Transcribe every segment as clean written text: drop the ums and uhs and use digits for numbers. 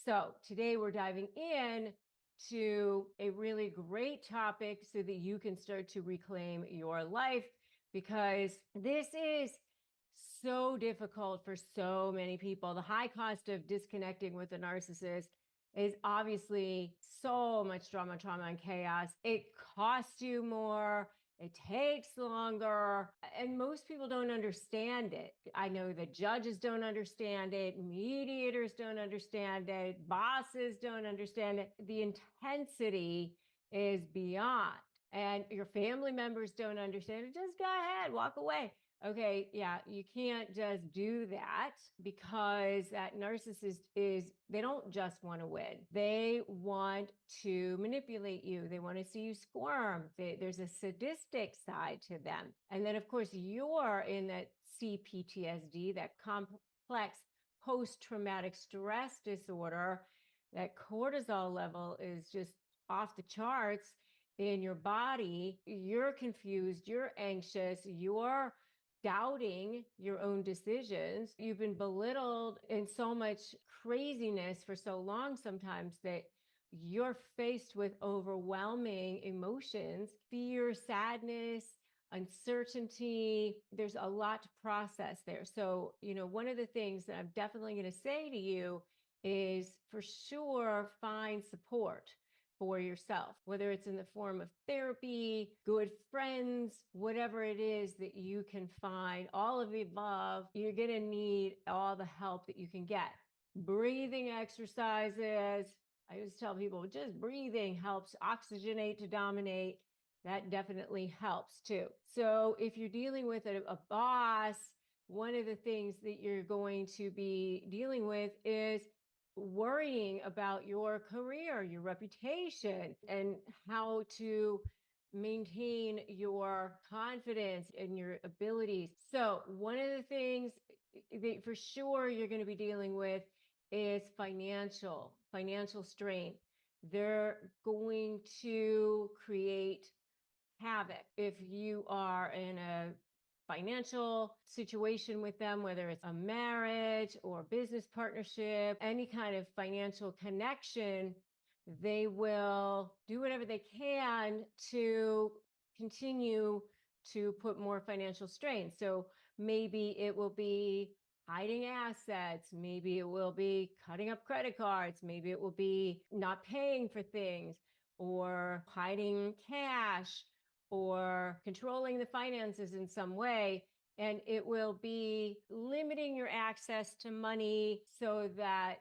So today we're diving in to a really great topic so that you can start to reclaim your life, because this is so difficult for so many people. The high cost of disconnecting with a narcissist is obviously so much drama, trauma, and chaos. It costs you more. It takes longer, and most people don't understand it. I know that judges don't understand it, mediators don't understand it, bosses don't understand it. The intensity is beyond, and your family members don't understand it. Just go ahead, walk away. Okay, yeah, you can't just do that, because that narcissist they don't just want to win. They want to manipulate you. They want to see you squirm. There's a sadistic side to them. And then, of course, you're in that CPTSD, that complex post-traumatic stress disorder. That cortisol level is just off the charts in your body. You're confused, you're anxious, you're doubting your own decisions. You've been belittled in so much craziness for so long sometimes that you're faced with overwhelming emotions, fear, sadness, uncertainty. There's a lot to process there. So, one of the things that I'm definitely going to say to you is, for sure, find support for yourself, whether it's in the form of therapy, good friends, whatever it is that you can find, all of the above. You're going to need all the help that you can get. Breathing exercises. I always tell people just breathing helps oxygenate to dominate. That definitely helps too. So if you're dealing with a boss, one of the things that you're going to be dealing with is worrying about your career, your reputation, and how to maintain your confidence and your abilities. So one of the things that for sure you're going to be dealing with is financial strain. They're going to create havoc if you are in a financial situation with them, whether it's a marriage or business partnership, any kind of financial connection. They will do whatever they can to continue to put more financial strain. So maybe it will be hiding assets. Maybe it will be cutting up credit cards. Maybe it will be not paying for things, or hiding cash, or controlling the finances in some way. And it will be limiting your access to money so that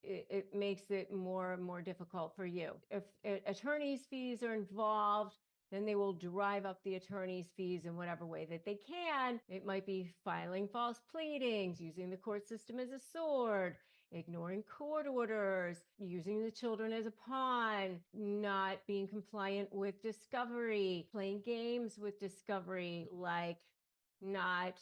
it makes it more and more difficult for you. If attorney's fees are involved, then they will drive up the attorney's fees in whatever way that they can. It might be filing false pleadings, using the court system as a sword, ignoring court orders, using the children as a pawn, not being compliant with discovery, playing games with discovery, like not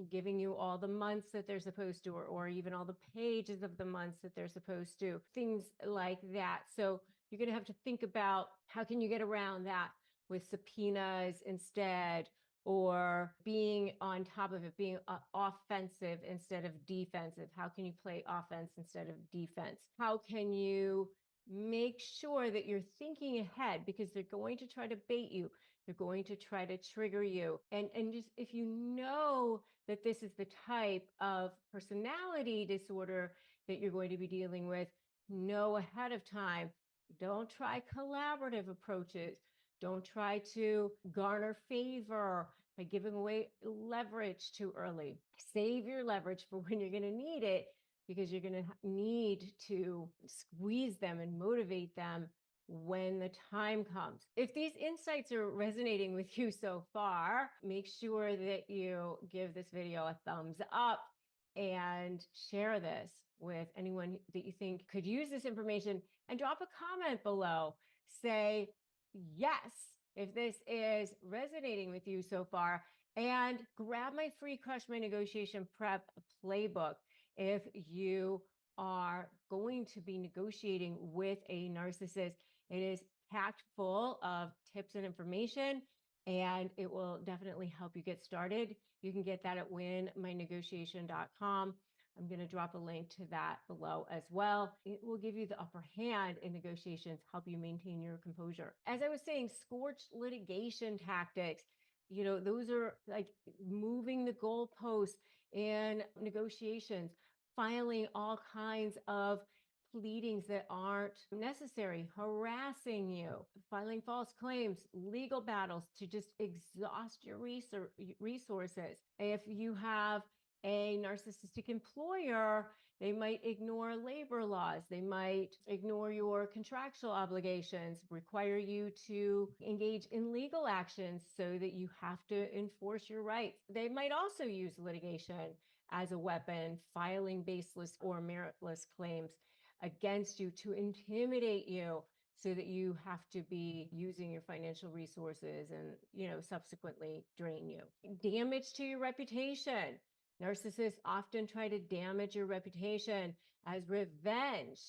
giving you all the months that they're supposed to, or even all the pages of the months that they're supposed to, things like that. So you're going to have to think about, how can you get around that with subpoenas instead, or being on top of it, being offensive instead of defensive. How can you play offense instead of defense? How can you make sure that you're thinking ahead, because they're going to try to bait you. They're going to try to trigger you. And just, if you know that this is the type of personality disorder that you're going to be dealing with, know ahead of time. Don't try collaborative approaches. Don't try to garner favor by giving away leverage too early. Save your leverage for when you're going to need it, because you're going to need to squeeze them and motivate them when the time comes. If these insights are resonating with you so far, make sure that you give this video a thumbs up and share this with anyone that you think could use this information, and drop a comment below. Say yes if this is resonating with you so far, and grab my free Crush My Negotiation Prep playbook if you are going to be negotiating with a narcissist. It is packed full of tips and information, and it will definitely help you get started. You can get that at winmynegotiation.com. I'm going to drop a link to that below as well. It will give you the upper hand in negotiations, help you maintain your composure. As I was saying, scorched litigation tactics, those are like moving the goalposts in negotiations, filing all kinds of pleadings that aren't necessary, harassing you, filing false claims, legal battles to just exhaust your resources. If you have a narcissistic employer, they might ignore labor laws. They might ignore your contractual obligations, require you to engage in legal actions so that you have to enforce your rights. They might also use litigation as a weapon, filing baseless or meritless claims against you to intimidate you so that you have to be using your financial resources and, subsequently drain you. Damage to your reputation. Narcissists often try to damage your reputation as revenge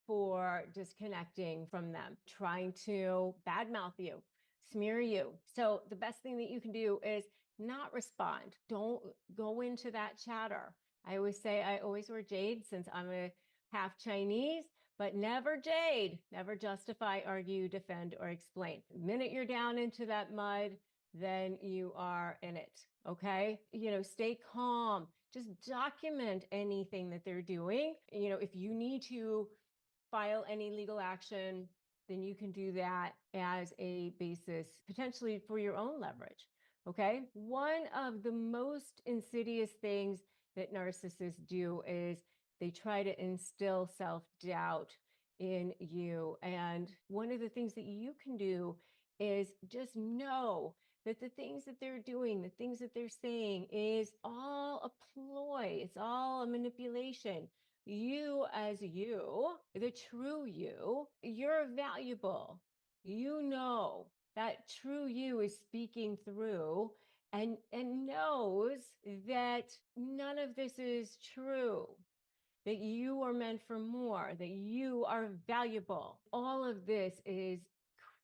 for disconnecting from them, trying to badmouth you, smear you. So the best thing that you can do is not respond. Don't go into that chatter. I always say I always wear jade since I'm a half Chinese, but never jade, never justify, argue, defend, or explain. The minute you're down into that mud, then you are in it. Okay. Stay calm. Just document anything that they're doing. If you need to file any legal action, then you can do that as a basis potentially for your own leverage. Okay. One of the most insidious things that narcissists do is they try to instill self-doubt in you. And one of the things that you can do is just know that the things that they're doing, the things that they're saying is all a ploy. It's all a manipulation. You as you, the true you, you're valuable. That true you is speaking through and knows that none of this is true, that you are meant for more, that you are valuable. All of this is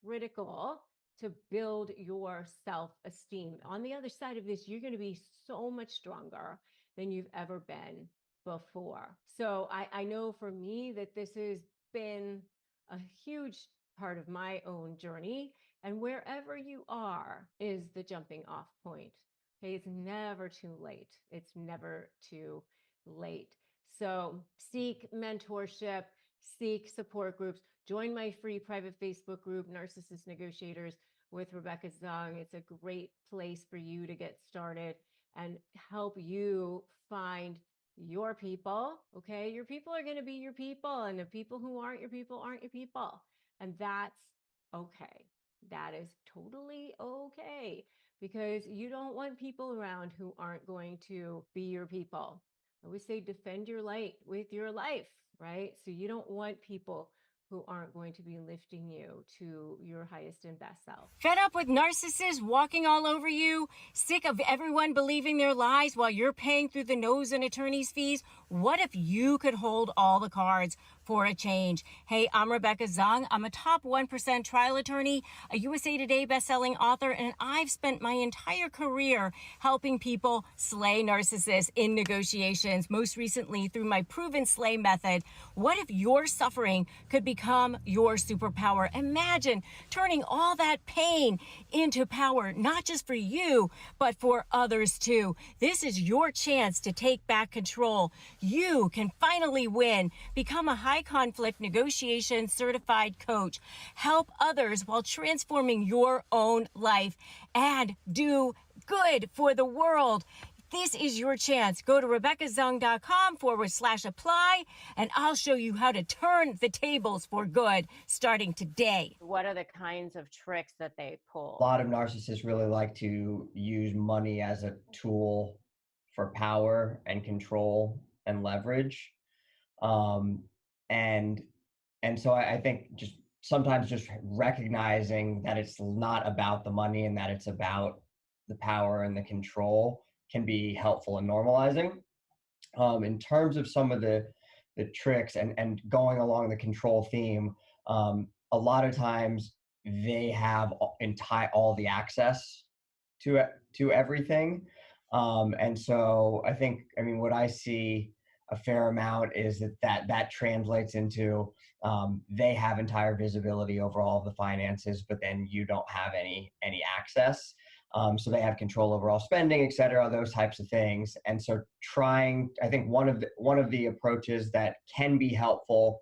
critical to build your self-esteem. On the other side of this, you're going to be so much stronger than you've ever been before. So I know for me that this has been a huge part of my own journey. And wherever you are is the jumping off point. Okay, it's never too late. It's never too late. So seek mentorship, seek support groups. Join my free private Facebook group, Narcissist Negotiators with Rebecca Zung. It's a great place for you to get started and help you find your people. Okay. Your people are going to be your people, and the people who aren't your people aren't your people. And that's okay. That is totally okay, because you don't want people around who aren't going to be your people. I always say defend your light with your life, right? So you don't want people who aren't going to be lifting you to your highest and best self. Fed up with narcissists walking all over you? Sick of everyone believing their lies while you're paying through the nose in attorney's fees? What if you could hold all the cards for a change? Hey, I'm Rebecca Zung. I'm a top 1% trial attorney, a USA Today bestselling author, and I've spent my entire career helping people slay narcissists in negotiations, most recently through my proven slay method. What if your suffering could become your superpower? Imagine turning all that pain into power, not just for you, but for others too. This is your chance to take back control. You can finally win. Become a high conflict negotiation certified coach. Help others while transforming your own life, and do good for the world. This is your chance. Go to RebeccaZung.com/apply, and I'll show you how to turn the tables for good starting today. What are the kinds of tricks that they pull? A lot of narcissists really like to use money as a tool for power and control and leverage. And so I think just sometimes just recognizing that it's not about the money and that it's about the power and the control can be helpful in normalizing. In terms of some of the tricks and going along the control theme, a lot of times they have all the access to everything. And so I mean, what I see a fair amount is that translates into they have entire visibility over all of the finances, but then you don't have any access. So they have control over all spending, et cetera, those types of things. And so I think one of the approaches that can be helpful,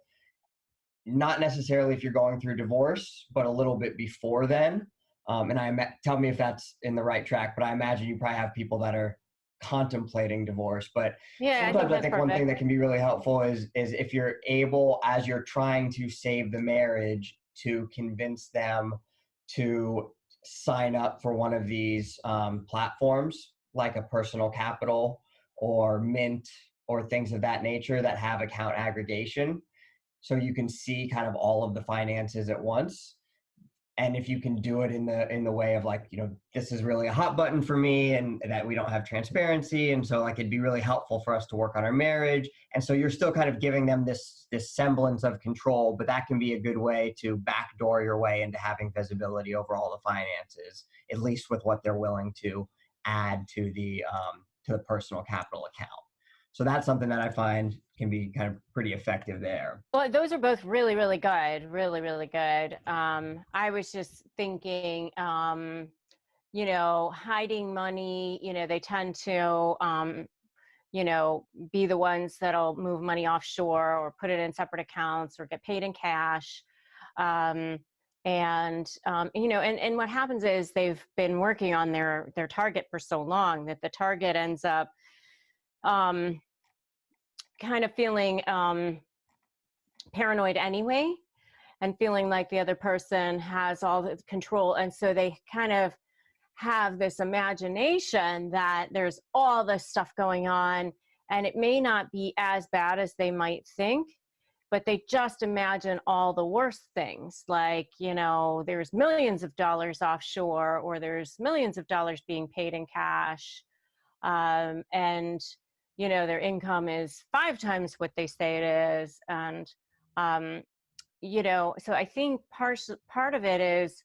not necessarily if you're going through divorce, but a little bit before then. Tell me if that's in the right track, but I imagine you probably have people that are contemplating divorce. But Yeah, I think sometimes I that's think one thing perfect. that can be really helpful is if you're able, as you're trying to save the marriage, to convince them to sign up for one of these platforms like a Personal Capital or Mint or things of that nature that have account aggregation, so you can see kind of all of the finances at once. And if you can do it in the way of like, this is really a hot button for me, and that we don't have transparency, and so like it'd be really helpful for us to work on our marriage. And so you're still kind of giving them this semblance of control, but that can be a good way to backdoor your way into having visibility over all the finances, at least with what they're willing to add to the Personal Capital account. So that's something that I find can be kind of pretty effective there. Well, those are both really, really good, really, really good. I was just thinking, hiding money, they tend to, be the ones that'll move money offshore or put it in separate accounts or get paid in cash. And what happens is they've been working on their target for so long that the target ends up um, kind of feeling paranoid anyway, and feeling like the other person has all the control. And so they kind of have this imagination that there's all this stuff going on, and it may not be as bad as they might think, but they just imagine all the worst things, like, there's millions of dollars offshore, or there's millions of dollars being paid in cash. And their income is 5 times what they say it is. And um, so I think part of it is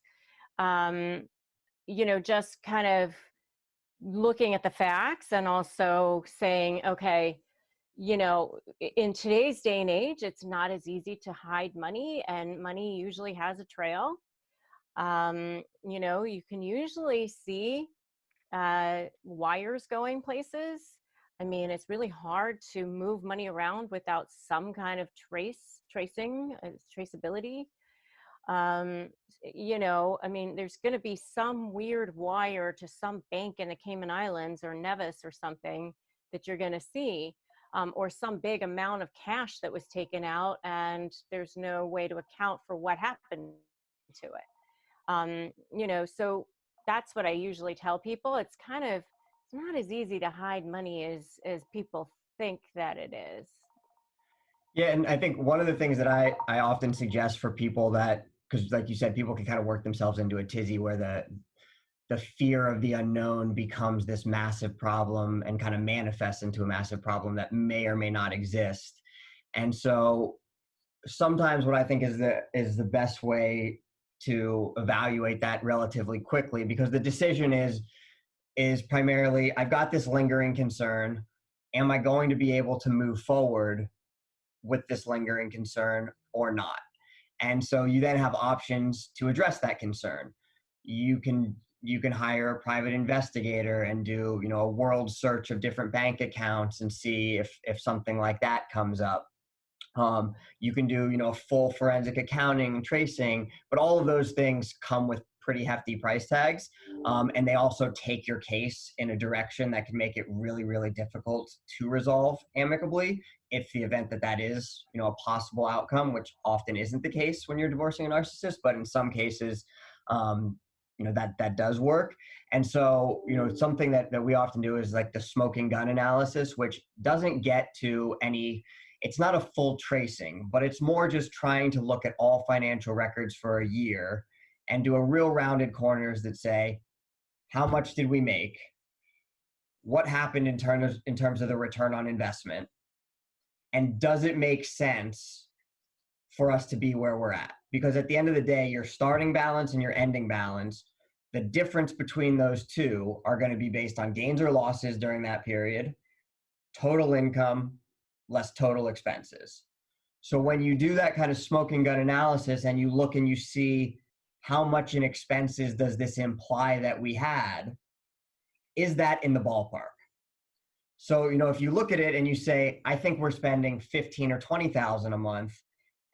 just kind of looking at the facts, and also saying, okay, in today's day and age, it's not as easy to hide money, and money usually has a trail. You can usually see wires going places. I mean, it's really hard to move money around without some kind of traceability. I mean, there's going to be some weird wire to some bank in the Cayman Islands or Nevis or something that you're going to see, or some big amount of cash that was taken out, and there's no way to account for what happened to it. So that's what I usually tell people. It's not as easy to hide money as people think that it is. Yeah, and I think one of the things that I often suggest for people that, because like you said, people can kind of work themselves into a tizzy where the fear of the unknown becomes this massive problem and kind of manifests into a massive problem that may or may not exist. And so sometimes what I think is the best way to evaluate that relatively quickly, because the decision is primarily, I've got this lingering concern. Am I going to be able to move forward with this lingering concern or not? And so you then have options to address that concern. You can hire a private investigator and do, a world search of different bank accounts and see if something like that comes up. You can do, full forensic accounting and tracing, but all of those things come with pretty hefty price tags. And they also take your case in a direction that can make it really, really difficult to resolve amicably, if the event that is, a possible outcome, which often isn't the case when you're divorcing a narcissist, but in some cases, that does work. And so, something that we often do is like the smoking gun analysis, which doesn't get to it's not a full tracing, but it's more just trying to look at all financial records for a year and do a real rounded corners that say, how much did we make? What happened in terms of the return on investment? And does it make sense for us to be where we're at? Because at the end of the day, your starting balance and your ending balance, the difference between those two are going to be based on gains or losses during that period, total income, less total expenses. So when you do that kind of smoking gun analysis and you look and you see how much in expenses does this imply that we had, is that in the ballpark? So, if you look at it and you say, I think we're spending 15 or 20,000 a month,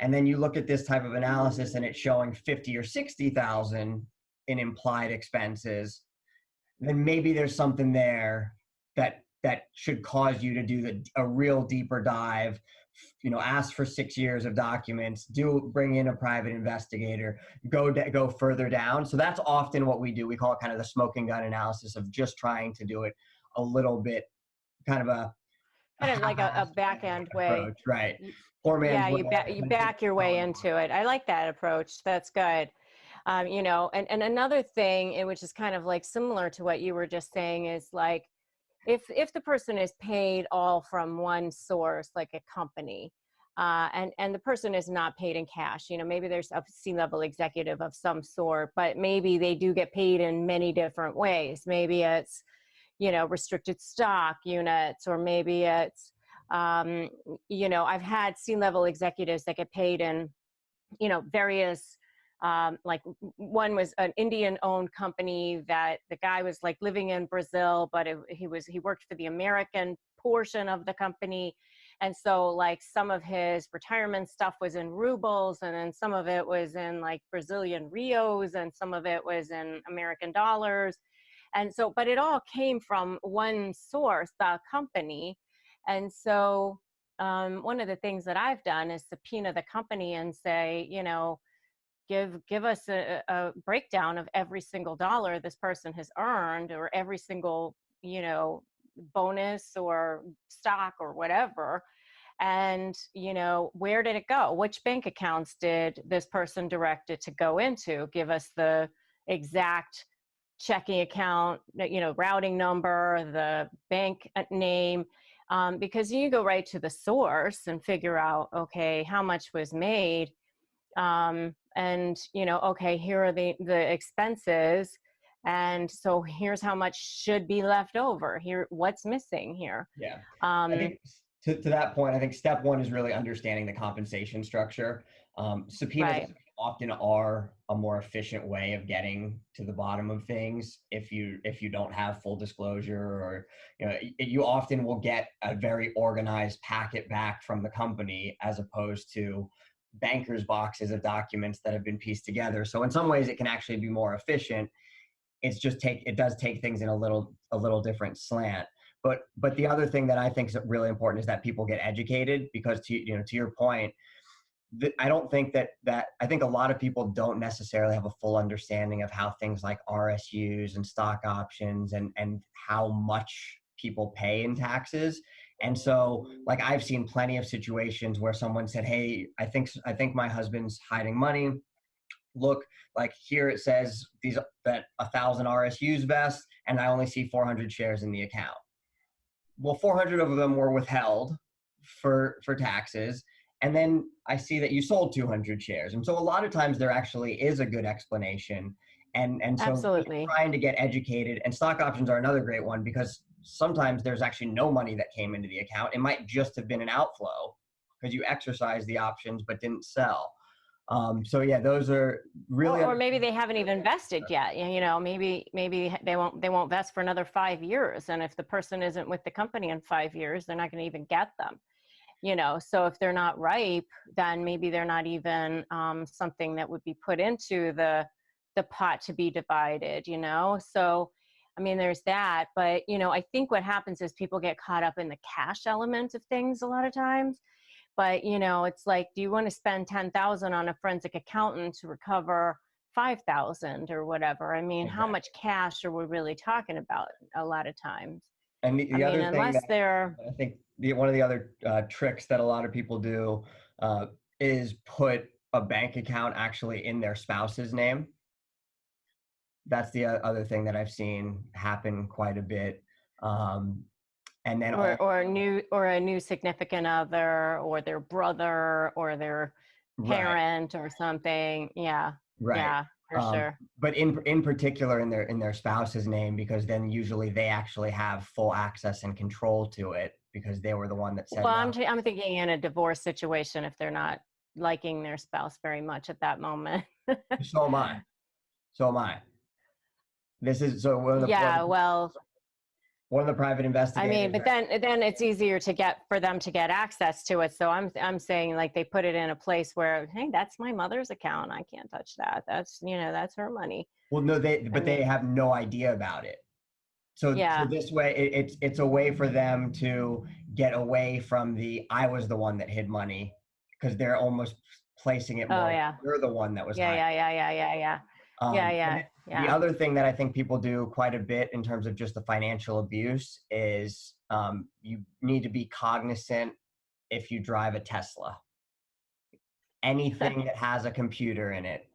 and then you look at this type of analysis and it's showing 50 or 60,000 in implied expenses, then maybe there's something there that should cause you to do a real deeper dive, ask for 6 years of documents, bring in a private investigator, go further down. So that's often what we do. We call it kind of the smoking gun analysis of just trying to do it a little bit, kind of a Kind of like a back end way. approach, right? Y- Poor man's Yeah, way. you back your way into it. I like that approach. That's good. And another thing, which is kind of like similar to what you were just saying, is like if the person is paid all from one source, like a company, and the person is not paid in cash, maybe there's a C-level executive of some sort, but maybe they do get paid in many different ways. Maybe it's restricted stock units, or maybe it's, I've had C-level executives that get paid in, various, like one was an Indian owned company that the guy was like living in Brazil, but he worked for the American portion of the company. And so like some of his retirement stuff was in rubles, and then some of it was in like Brazilian Rios, and some of it was in American dollars. And so, but it all came from one source, the company. And so one of the things that I've done is subpoena the company and say, give us a breakdown of every single dollar this person has earned, or every single, bonus or stock or whatever. And, where did it go? Which bank accounts did this person direct it to go into? Give us the exact checking account, routing number, the bank name, because you go right to the source and figure out, okay, how much was made, and okay, here are the expenses, and so here's how much should be left over. Here, what's missing here? Yeah. I think to that point, I think step one is really understanding the compensation structure. Subpoenas Right. often are a more efficient way of getting to the bottom of things if you don't have full disclosure, or you often will get a very organized packet back from the company as opposed to bankers' boxes of documents that have been pieced together. So in some ways it can actually be more efficient. It does take things in a little different slant. But the other thing that I think is really important is that people get educated, because to your point, I don't think that I think a lot of people don't necessarily have a full understanding of how things like RSUs and stock options and how much people pay in taxes. And so like I've seen plenty of situations where someone said, hey, I think my husband's hiding money. Look, like here it says that 1,000 RSUs vest, and I only see 400 shares in the account. Well, 400 of them were withheld for taxes, and then I see that you sold 200 shares. And so a lot of times there actually is a good explanation. And so Absolutely. trying to get educated, and stock options are another great one, because sometimes there's actually no money that came into the account. It might just have been an outflow because you exercised the options but didn't sell. So yeah, those are really, Or maybe they haven't even vested yet. Maybe they won't vest for another 5 years. And if the person isn't with the company in 5 years, they're not going to even get them. So if they're not ripe, then maybe they're not even something that would be put into the pot to be divided. So I mean, there's that. But I think what happens is people get caught up in the cash element of things a lot of times. But it's like, do you want to spend 10,000 on a forensic accountant to recover 5,000 or whatever? I mean, how much cash are we really talking about a lot of times? and the other thing Unless they're I think one of the other tricks that a lot of people do is put a bank account actually in their spouse's name. That's the other thing that I've seen happen quite a bit. And then or a new significant other, or their brother, or their right, parent or something. Yeah. right. Yeah, for sure. But in particular in their spouse's name, because then usually they actually have full access and control to it. because they were the one that said Well, no. I'm thinking in a divorce situation, if they're not liking their spouse very much at that moment. So am I. So am I. This is so Yeah, well, one of the private I mean, investigators. but then it's easier to get for them to get access to it. So I'm saying like they put it in a place where, hey, that's my mother's account. I can't touch that. That's, that's her money. Well, no, I but they mean, have no idea about it. So yeah. this way, it's a way for them to get away from the I was the one that hid money, because they're almost placing it Oh more. yeah. You're the one that was Yeah, hiding. yeah, yeah, yeah, yeah, yeah. Yeah, And yeah, the yeah. other thing that I think people do quite a bit in terms of just the financial abuse is you need to be cognizant if you drive a Tesla. Anything that has a computer in it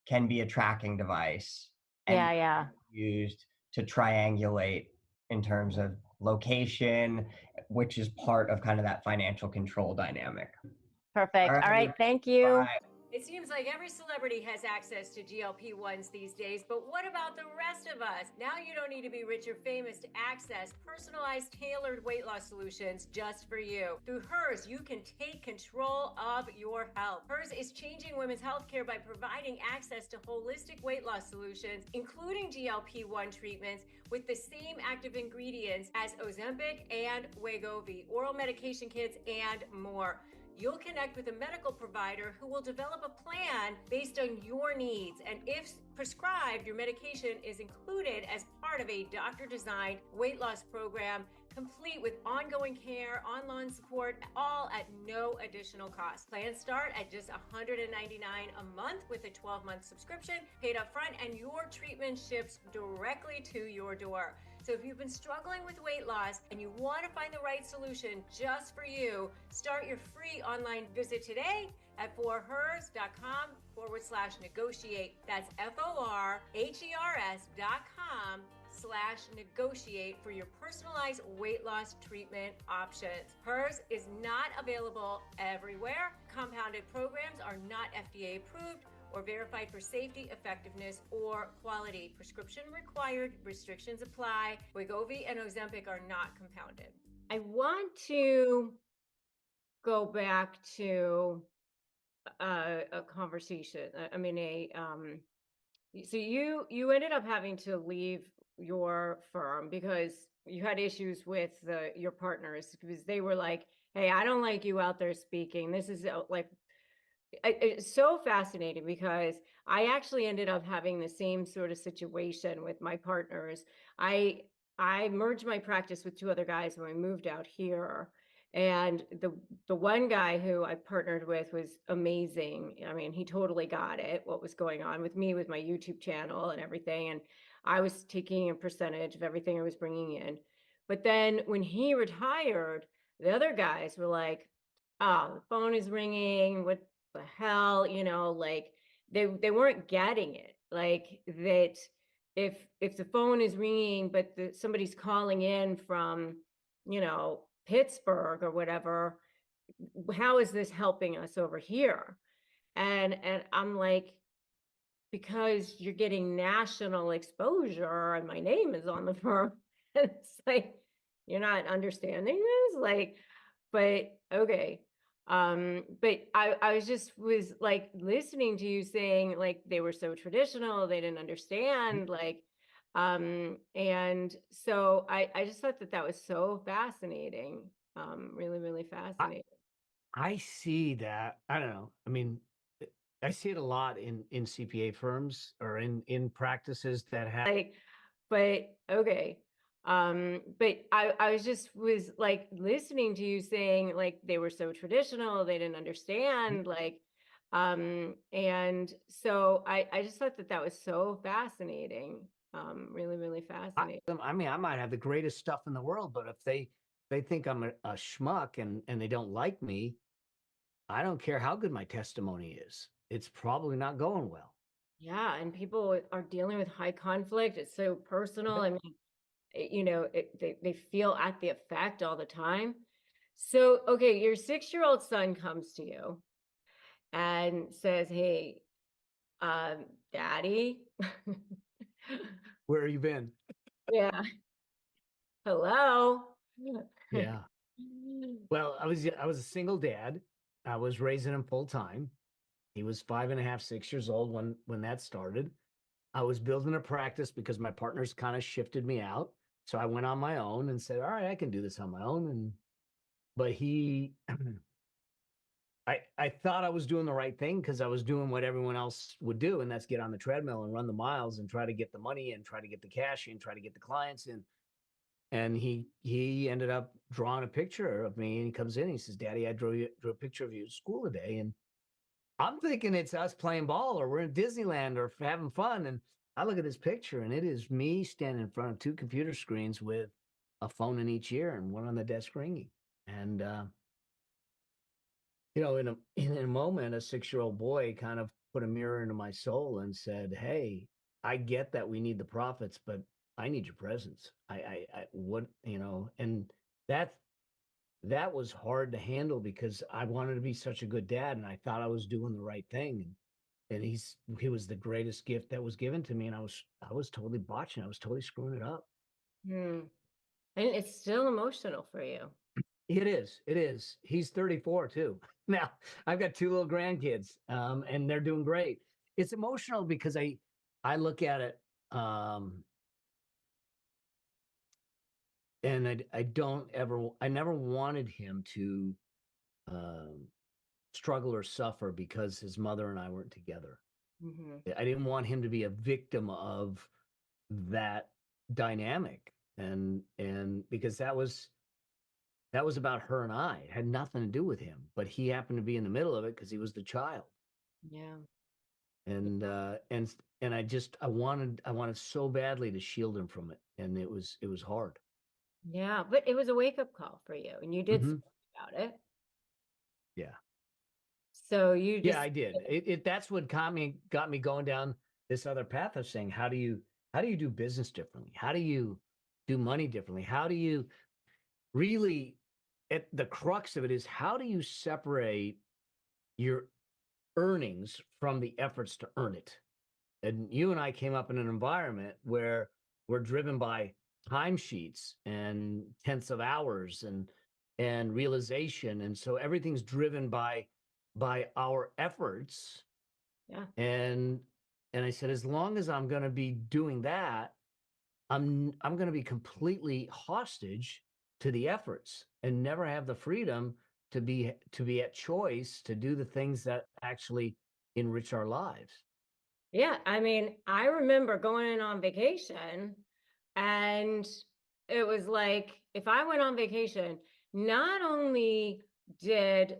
can be a tracking device and Yeah, yeah. used to triangulate in terms of location, which is part of kind of that financial control dynamic. All Perfect. All right. right. Thank you. Bye. It seems like every celebrity has access to GLP-1s these days, but what about the rest of us? Now you don't need to be rich or famous to access personalized, tailored weight loss solutions just for you. Through Hers, you can take control of your health. Hers is changing women's healthcare by providing access to holistic weight loss solutions, including GLP-1 treatments with the same active ingredients as Ozempic and Wegovy, oral medication kits, and more. You'll connect with a medical provider who will develop a plan based on your needs. And if prescribed, your medication is included as part of a doctor-designed weight loss program, complete with ongoing care, online support, all at no additional cost. Plans start at just $199 a month with a 12-month subscription, paid up front, and your treatment ships directly to your door. So if you've been struggling with weight loss and you want to find the right solution just for you, start your free online visit today at forhers.com/negotiate. That's FORHERS.com/negotiate for your personalized weight loss treatment options. Hers is not available everywhere. Compounded programs are not FDA approved or verified for safety, effectiveness, or quality. Prescription required, restrictions apply. Wegovy and Ozempic are not compounded. I want to go back to a conversation. So you ended up having to leave your firm because you had issues with your partners, because they were like, "Hey, I don't like you out there speaking. This is like." It's so fascinating because I actually ended up having the same sort of situation with my partners. I I merged my practice with two other guys when we moved out here. And the one guy who I partnered with was amazing. I mean, he totally got it, what was going on with me with my YouTube channel and everything. And I was taking a percentage of everything I was bringing in. But then when he retired, the other guys were like, "Oh, the phone is ringing. What the hell?" Like they weren't getting it. Like that if the phone is ringing, but somebody's calling in from, Pittsburgh or whatever, how is this helping us over here? And I'm like, because you're getting national exposure and my name is on the firm. And it's like, you're not understanding this? Like, but okay. But I was like listening to you saying like they were so traditional, they didn't understand, like, and so I just thought that was so fascinating. Really, really I fascinating. I see that. I don't know. I mean, I see it a lot in CPA firms or in practices that have. Like, but okay. But I was like listening to you saying like they were so traditional, they didn't understand, like, and so I just thought that was so fascinating. Really, really fascinating. I mean, I might have the greatest stuff in the world, but if they think I'm a schmuck and they don't like me, I don't care how good my testimony is. It's probably not going well. Yeah, and people are dealing with high conflict. It's so personal. I mean, they feel at the effect all the time. So, okay, your 6-year-old son comes to you and says, "Hey, daddy." Where have you been? Yeah. Hello. Yeah. Well, I was a single dad. I was raising him full time. He was 5.5, 6 years old when that started. I was building a practice because my partners kind of shifted me out. So I went on my own and said, all right, I can do this on my own. But I thought I was doing the right thing because I was doing what everyone else would do, and that's get on the treadmill and run the miles and try to get the money in, try to get the cash in, try to get the clients in. And he ended up drawing a picture of me, and he comes in and he says, Daddy, I drew a picture of you at school today. And I'm thinking it's us playing ball or we're in Disneyland or having fun. And I look at this picture and it is me standing in front of 2 computer screens with a phone in each ear and one on the desk ringing. And in a moment, a 6-year-old boy kind of put a mirror into my soul and said, Hey, I get that we need the profits, but I need your presence. What, and that was hard to handle because I wanted to be such a good dad and I thought I was doing the right thing. And he was the greatest gift that was given to me. And I was totally botching. I was totally screwing it up. Hmm. And it's still emotional for you. It is. It is. He's 34 too. Now I've got 2 little grandkids, and they're doing great. It's emotional because I look at it, and I never wanted him to um, struggle or suffer because his mother and I weren't together. Hmm. I didn't want him to be a victim of that dynamic, and because that was about her and I. It had nothing to do with him, but he happened to be in the middle of it because he was the child. Yeah. And I wanted so badly to shield him from it, and it was hard. Yeah. But it was a wake-up call for you, and you did Mhm. something about it. Yeah, So you yeah, just, I did. That's what got me going down this other path of saying, how do you do business differently? How do you do money differently? How do you really, at the crux of it is, how do you separate your earnings from the efforts to earn it? And you and I came up in an environment where we're driven by timesheets and tenths of hours and realization, and so everything's driven by our efforts. yeah. And I said, as long as I'm going to be doing that, I'm going to be completely hostage to the efforts and never have the freedom to be at choice to do the things that actually enrich our lives. Yeah. I mean, I remember going in on vacation, and it was like, if I went on vacation, not only did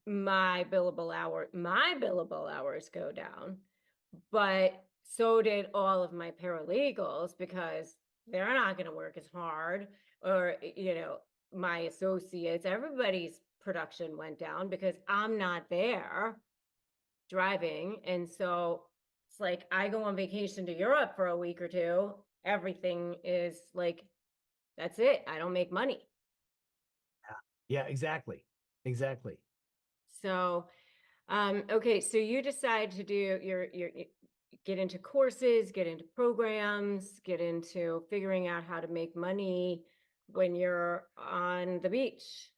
my billable hours go down, but so did all of my paralegals, because they're not going to work as hard, or my associates, everybody's production went down because I'm not there driving. And so it's like, I go on vacation to Europe for a week or two, everything is like, that's it, I don't make money. Yeah, exactly. Exactly. So okay, so you decide to do get into courses, get into programs, get into figuring out how to make money when you're on the beach.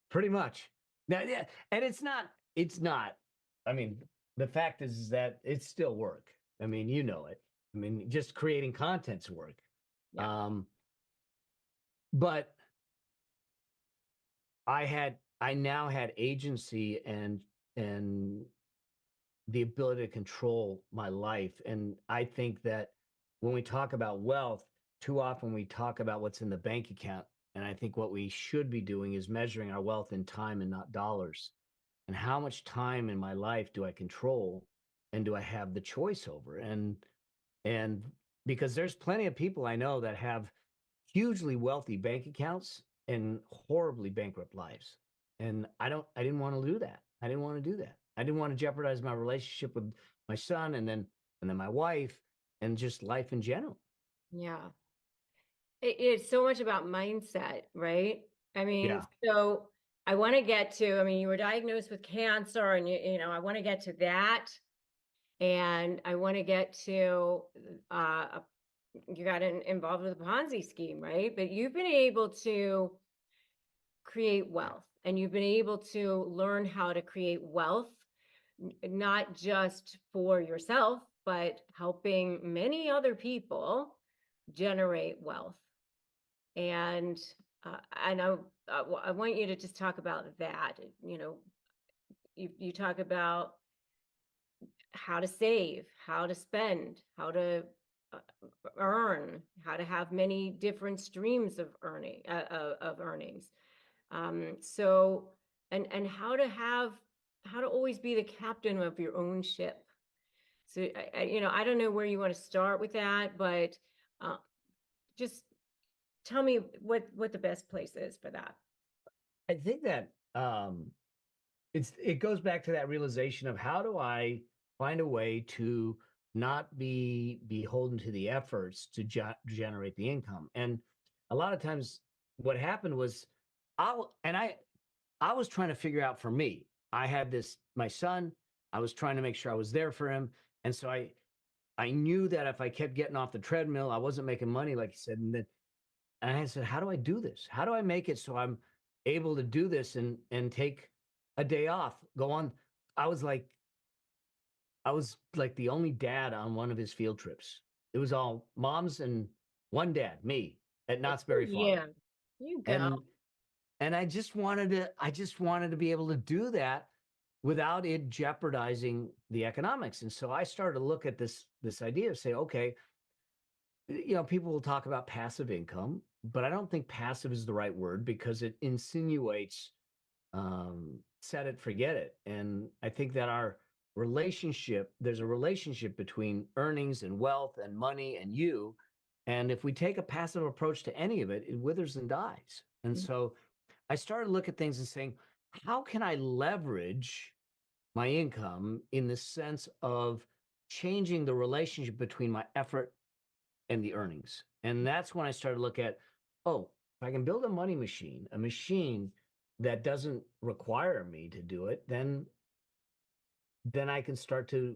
Pretty much. Now, yeah, and it's not. I mean, the fact is that it's still work. I mean, you know it. I mean, just creating content's work. Yeah. But I now had agency and the ability to control my life. And I think that when we talk about wealth, too often we talk about what's in the bank account. And I think what we should be doing is measuring our wealth in time and not dollars. And how much time in my life do I control and do I have the choice over? And because there's plenty of people I know that have hugely wealthy bank accounts and horribly bankrupt lives. And I didn't want to do that. I didn't want to do that. I didn't want to jeopardize my relationship with my son and then my wife and just life in general. Yeah. It's so much about mindset, right? I mean, Yeah. so I want to get to, I mean, you were diagnosed with cancer, and I want to get to that. And I want to get to, you got involved with a Ponzi scheme, right? But you've been able to create wealth, and you've been able to learn how to create wealth, not just for yourself, but helping many other people generate wealth. And I know I want you to just talk about that. You know, you talk about how to save, how to spend, how to uh, earn, how to have many different streams of earnings. So and how to always be the captain of your own ship. So you know, I don't know where you want to start with that, but just tell me what the best place is for that. I think that it goes back to that realization of how do I find a way to not be beholden to the efforts to generate the income. And a lot of times what happened was I was trying to figure out for me. I had my son, I was trying to make sure I was there for him. And so I knew that if I kept getting off the treadmill, I wasn't making money, like you said. And I said, how do I do this? How do I make it so I'm able to do this and take a day off, go on? I was like the only dad on one of his field trips. It was all moms and one dad, me, at Knott's Berry Farm. Yeah, you go. And I just wanted to be able to do that without it jeopardizing the economics. And so I started to look at this idea of say, okay, you know, people will talk about passive income, but I don't think passive is the right word because it insinuates set it, forget it. And I think that there's a relationship between earnings and wealth and money and you. And if we take a passive approach to any of it, it withers and dies. And so I started to look at things and saying, how can I leverage my income in the sense of changing the relationship between my effort and the earnings? And that's when I started to look at, oh, if I can build a money machine, a machine that doesn't require me to do it, then I can start to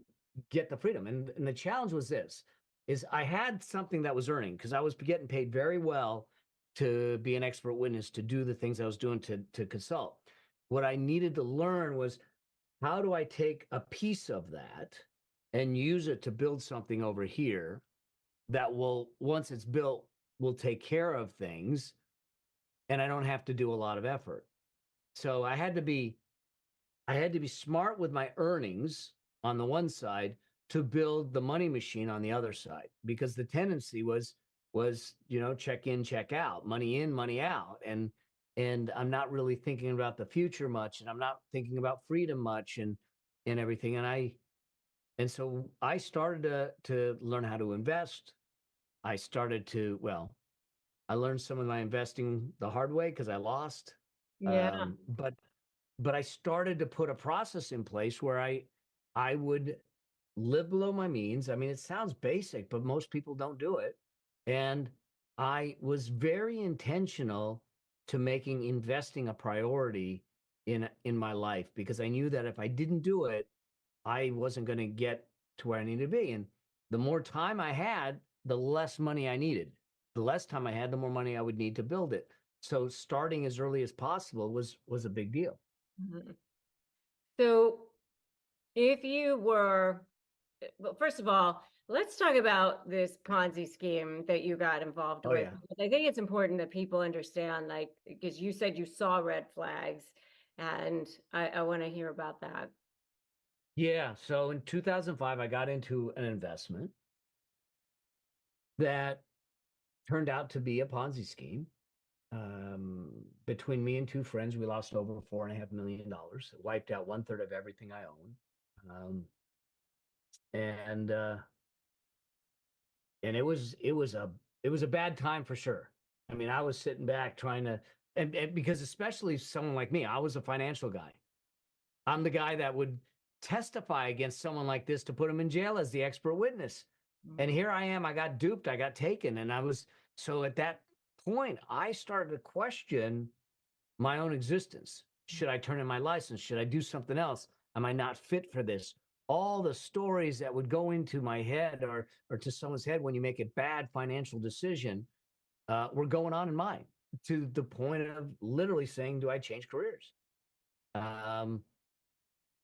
get the freedom. And the challenge was this, is I had something that was earning because I was getting paid very well to be an expert witness, to do the things I was doing to consult. What I needed to learn was how do I take a piece of that and use it to build something over here that will, once it's built, will take care of things and I don't have to do a lot of effort. So I had to be smart with my earnings on the one side to build the money machine on the other side, because the tendency was, you know, check in, check out, money in, money out. And I'm not really thinking about the future much. And I'm not thinking about freedom much and everything. And so I started to learn how to invest. I learned some of my investing the hard way because I lost. Yeah. But I started to put a process in place where I would live below my means. I mean, it sounds basic, but most people don't do it. And I was very intentional to making investing a priority in my life, because I knew that if I didn't do it, I wasn't going to get to where I needed to be. And the more time I had, the less money I needed. The less time I had, the more money I would need to build it. So starting as early as possible was a big deal. Mhm. So if you were, well, first of all, let's talk about this Ponzi scheme that you got involved Oh, with. yeah. Because I think it's important that people understand, like, because you said you saw red flags, and I want to hear about that. Yeah. So in 2005, I got into an investment that turned out to be a Ponzi scheme. Between me and two friends, we lost over $4.5 million. It wiped out 1/3 of everything I own. Um, and it was a bad time for sure. I mean, I was sitting back trying to, and because especially someone like me, I was a financial guy. I'm the guy that would testify against someone like this to put him in jail as the expert witness. And here I am, I got duped, I got taken. So at that point, I started to question my own existence. Should I turn in my license? Should I do something else? Am I not fit for this? All the stories that would go into my head or to someone's head when you make a bad financial decision were going on in mine. to the point of literally saying, do I change careers?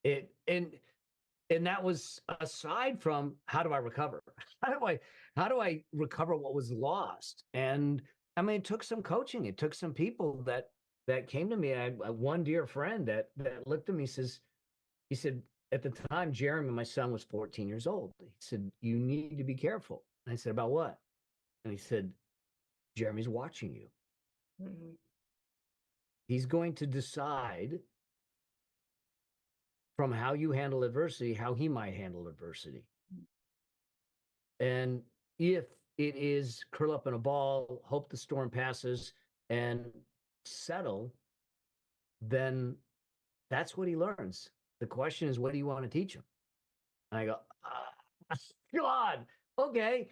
It and that was aside from how do I recover? How do I recover what was lost? And I mean, it took some coaching. It took some people that came to me. I had one dear friend that looked at me, he said, at the time, Jeremy, my son, was 14 years old. He said, you need to be careful. And I said, about what? And he said, Jeremy's watching you. Mhm. He's going to decide from how you handle adversity, how he might handle adversity. And if it is curl up in a ball, hope the storm passes, and settle, then that's what he learns. The question is, what do you want to teach him? And I go, God, okay.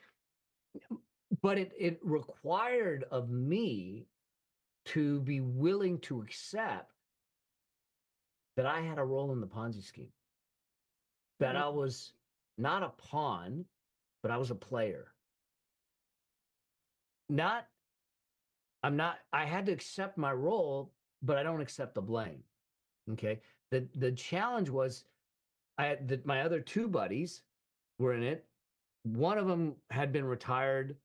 But it required of me to be willing to accept that I had a role in the Ponzi scheme, that I was not a pawn, but I was a player. I had to accept my role, but I don't accept the blame. Okay. The challenge was my other two buddies were in it. One of them had been retired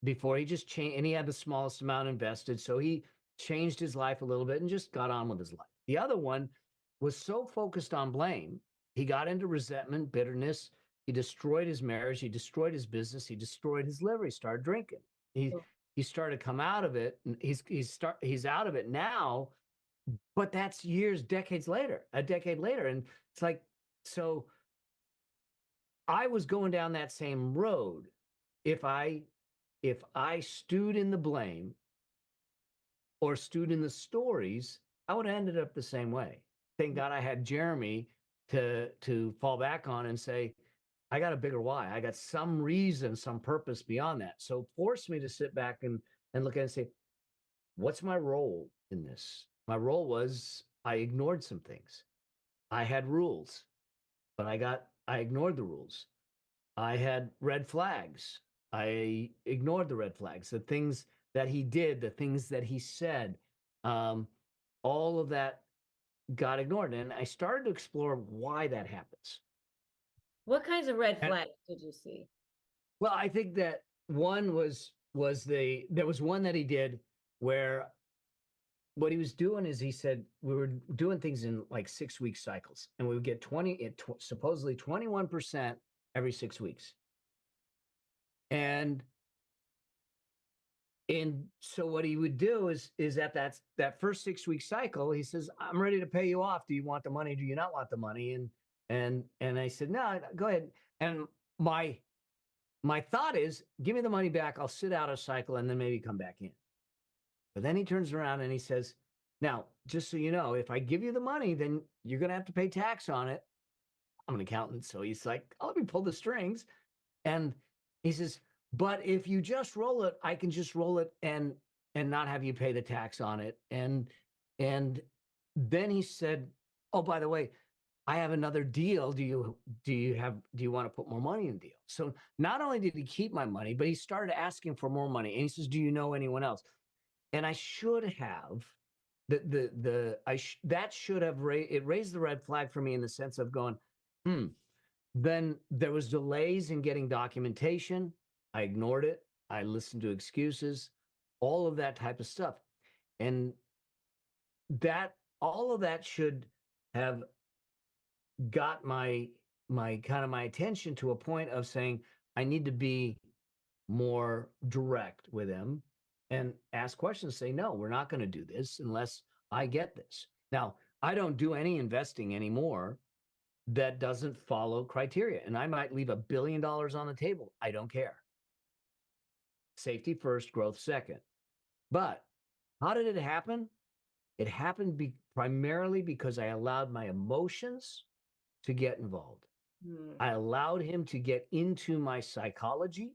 before. He just changed, and he had the smallest amount invested. So he changed his life a little bit and just got on with his life. The other one was so focused on blame, he got into resentment, bitterness. He destroyed his marriage. He destroyed his business. He destroyed his liver. He started drinking. He started to come out of it. And he's out of it now, but that's a decade later. And it's like, so I was going down that same road. If I stewed in the blame or stewed in the stories, I would have ended up the same way. Thank God I had Jeremy to fall back on and say, I got a bigger why. I got some reason, some purpose beyond that. So forced me to sit back and look at it and say, what's my role in this? My role was I ignored some things. I had rules, but I ignored the rules. I had red flags. I ignored the red flags, the things that he did, the things that he said, all of that got ignored. And I started to explore why that happens. What kinds of red flags did you see? Well, I think that one there was one that he did where what he was doing is he said we were doing things in like 6-week cycles, and we would get supposedly 21% every 6 weeks. And so what he would do is at that first 6-week cycle, he says, I'm ready to pay you off. Do you want the money? Do you not want the money? And I said, no, go ahead. And my thought is, give me the money back. I'll sit out a cycle and then maybe come back in. But then he turns around and he says, now, just so you know, if I give you the money, then you're going to have to pay tax on it. I'm an accountant. So he's like, oh, let me pull the strings. And he says, but if you just roll it, I can just roll it and not have you pay the tax on it. And then he said, oh, by the way, I have another deal. Do you want to put more money in the deal? So not only did he keep my money, but he started asking for more money. And he says, do you know anyone else? And I should have that should have raised the red flag for me in the sense of going, Then there was delays in getting documentation. I ignored it. I listened to excuses, all of that type of stuff. And all of that should have got my attention to a point of saying, I need to be more direct with him and ask questions, say, no, we're not going to do this unless I get this. Now, I don't do any investing anymore that doesn't follow criteria. And I might leave $1 billion on the table. I don't care. Safety first, growth second. But how did it happen? It happened primarily because I allowed my emotions to get involved. I allowed him to get into my psychology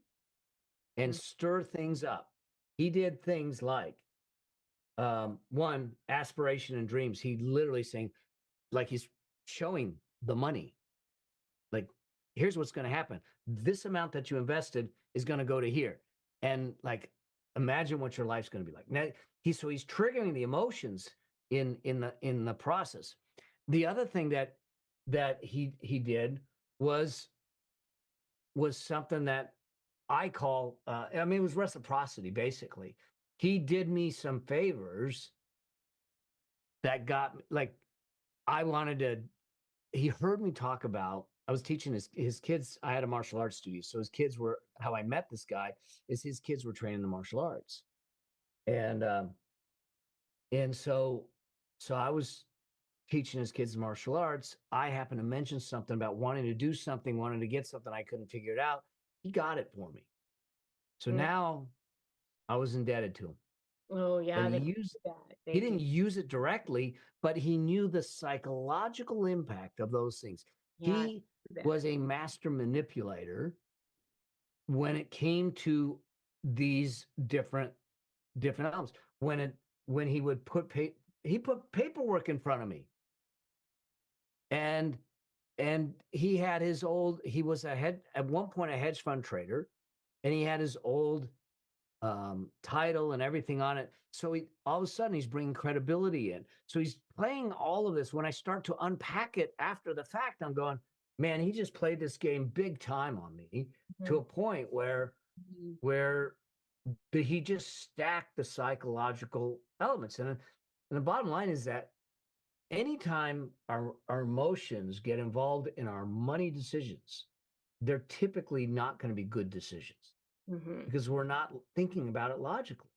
and stir things up. He did things like, one, aspiration and dreams. He literally saying, like he's showing the money. Like, here's what's going to happen. This amount that you invested is going to go to here. And like, imagine what your life's going to be like. Now he's triggering the emotions in the process. The other thing that he did was something that I call, I mean, it was reciprocity, basically. He did me some favors that got, like, he heard me talk about, I was teaching his kids, I had a martial arts studio. So his kids were, how I met this guy is his kids were training the martial arts. And so I was teaching his kids martial arts. I happened to mention something about wanting to do something, wanting to get something. I couldn't figure it out. He got it for me. So now I was indebted to him. Oh yeah, And they he do used, that. he They didn't do. use it directly, but he knew the psychological impact of those things. Yeah, He do that. was a master manipulator when it came to these different elements. When he would put paperwork in front of me, and he had he was at one point a hedge fund trader, and he had his old title and everything on it. So all of a sudden he's bringing credibility in. So he's playing all of this. When I start to unpack it after the fact, I'm going, man, he just played this game big time on me to a point where he just stacked the psychological elements. And the bottom line is that anytime our emotions get involved in our money decisions, they're typically not going to be good decisions because we're not thinking about it logically.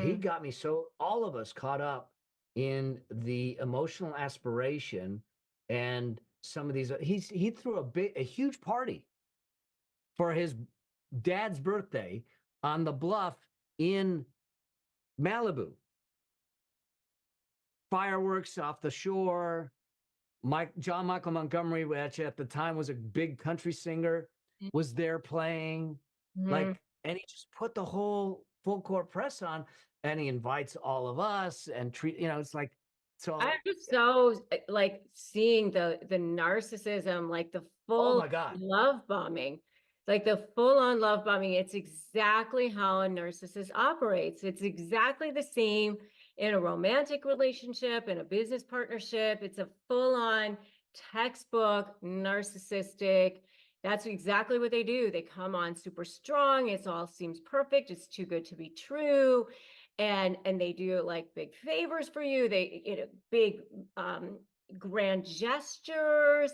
He got me all of us caught up in the emotional aspiration and some of these. He threw a huge party for his dad's birthday on the bluff in Malibu. Fireworks off the shore. John Michael Montgomery, which at the time was a big country singer, was there playing. Like, and he just put the whole full court press on, and he invites all of us and it's like, so. I'm just so like seeing the narcissism, like the Oh full my God. love bombing, like the full on love bombing. It's exactly how a narcissist operates. It's exactly the same in a romantic relationship, in a business partnership. It's a full on textbook narcissistic. That's exactly what they do. They come on super strong. It all seems perfect. It's too good to be true. And they do like big favors for you. They, big grand gestures,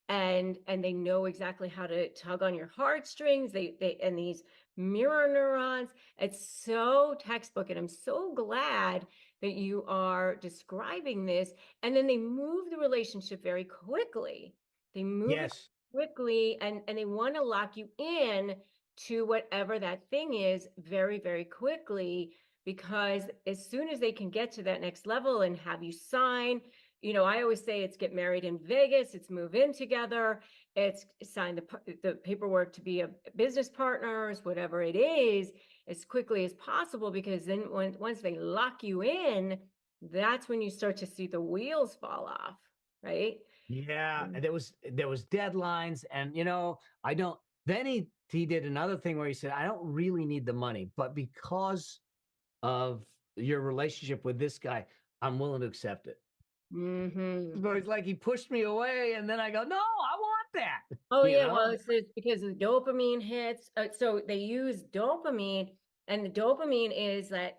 and they know exactly how to tug on your heartstrings. They and these mirror neurons. It's so textbook, and I'm so glad that you are describing this. And then they move the relationship very quickly. They move it quickly, and they want to lock you in to whatever that thing is very, very quickly, because as soon as they can get to that next level and have you sign, I always say it's get married in Vegas, it's move in together, it's sign the paperwork to be a business partners, whatever it is, as quickly as possible, because then once they lock you in, that's when you start to see the wheels fall off, right? Yeah, and there was deadlines, and I don't. Then he did another thing where he said, I don't really need the money, but because of your relationship with this guy, I'm willing to accept it. So it's like he pushed me away, and then I go, no, I want that. Oh yeah, well, it's because the dopamine hits. So they use dopamine, and the dopamine is that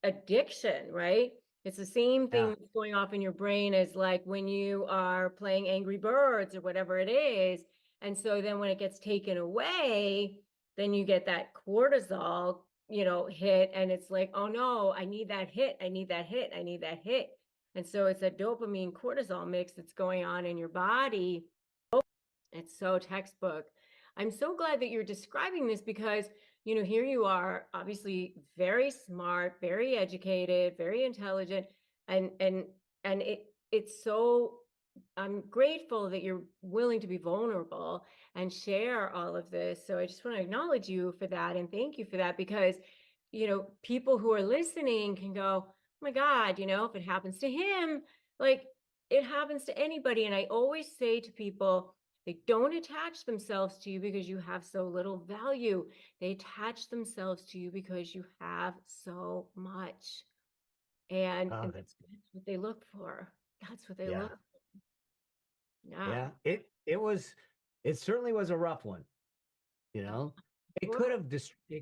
addiction, right? It's the same thing that's going off in your brain as like when you are playing Angry Birds or whatever it is. And so then when it gets taken away, then you get that cortisol, hit, and it's like, oh no, I need that hit. I need that hit. I need that hit. And so it's a dopamine cortisol mix that's going on in your body. It's so textbook. I'm so glad that you're describing this, because, here you are, obviously very smart, very educated, very intelligent, and it's so, I'm grateful that you're willing to be vulnerable and share all of this. So I just want to acknowledge you for that and thank you for that, because, people who are listening can go, oh my God, if it happens to him, like it happens to anybody. And I always say to people, They don't attach themselves to you because you have so little value. They attach themselves to you because you have so much. And Oh, that's what they look for. That's what they yeah. look for. Yeah. Yeah. It certainly was a rough one, you know. Sure. It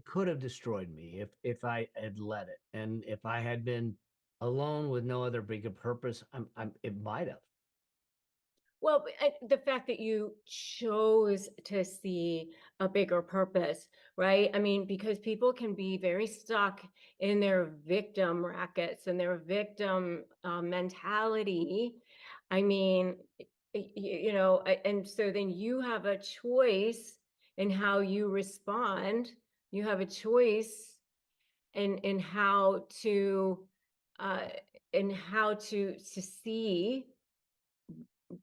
could have destroyed me if I had let it. And if I had been alone with no other bigger purpose, it might have. Well, the fact that you chose to see a bigger purpose, right? I mean, because people can be very stuck in their victim rackets and their victim mentality. I mean, and so then you have a choice in how you respond. You have a choice in how to uh, to see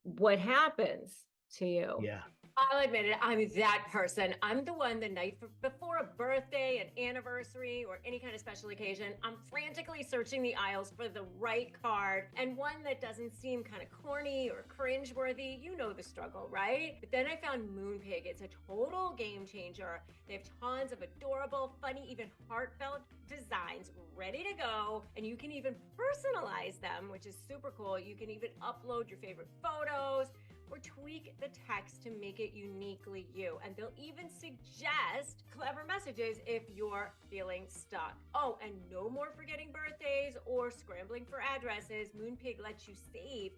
what happens to you. Yeah. I'll admit it, I'm that person. I'm the one the night before a birthday, an anniversary, or any kind of special occasion, I'm frantically searching the aisles for the right card and one that doesn't seem kind of corny or cringeworthy. You know the struggle, right? But then I found Moonpig. It's a total game changer. They have tons of adorable, funny, even heartfelt designs ready to go. And you can even personalize them, which is super cool. You can even upload your favorite photos or tweak the text to make it uniquely you. And they'll even suggest clever messages if you're feeling stuck. Oh, and no more forgetting birthdays or scrambling for addresses. Moonpig lets you save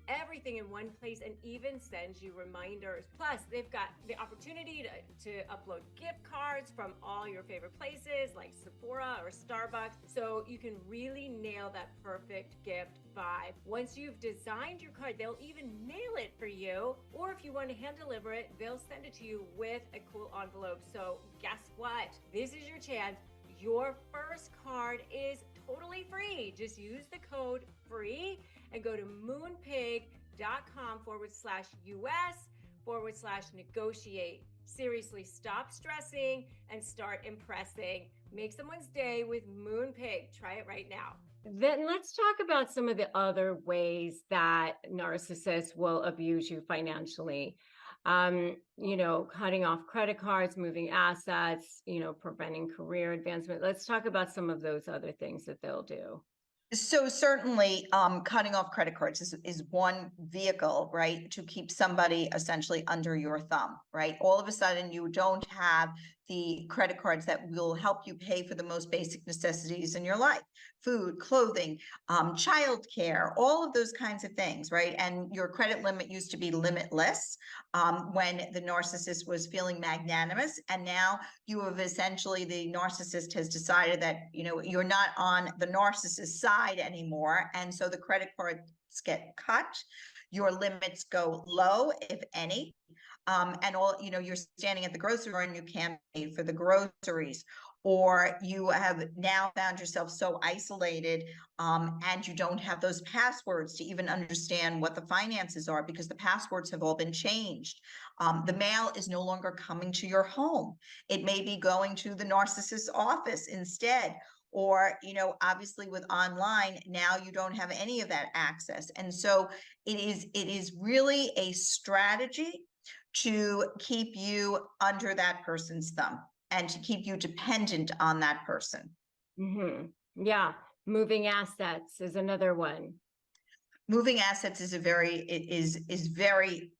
everything in one place and even sends you reminders. Plus, they've got the opportunity to upload gift cards from all your favorite places like Sephora or Starbucks, so you can really nail that perfect gift vibe. Once you've designed your card, they'll even mail it for you, or if you want to hand deliver it, they'll send it to you with a cool envelope. So guess what? This is your chance. Your first card is totally free. Just use the code FREE and go to moonpig.com/US/negotiate. Seriously, stop stressing and start impressing. Make someone's day with Moonpig. Try it right now. Then let's talk about some of the other ways that narcissists will abuse you financially. Cutting off credit cards, moving assets, preventing career advancement. Let's talk about some of those other things that they'll do. So certainly, cutting off credit cards is one vehicle, right, to keep somebody essentially under your thumb, right? All of a sudden, you don't have the credit cards that will help you pay for the most basic necessities in your life: food, clothing, childcare, all of those kinds of things, right? And your credit limit used to be limitless when the narcissist was feeling magnanimous, and now you have essentially, the narcissist has decided that you're not on the narcissist side anymore, and so the credit cards get cut, your limits go low, if any, and you're standing at the grocery store and you can't pay for the groceries, or you have now found yourself so isolated, and you don't have those passwords to even understand what the finances are because the passwords have all been changed. The mail is no longer coming to your home. It may be going to the narcissist's office instead. Or, obviously with online, now you don't have any of that access. And so it is really a strategy to keep you under that person's thumb and to keep you dependent on that person. Yeah. Moving assets is another one. Moving assets is very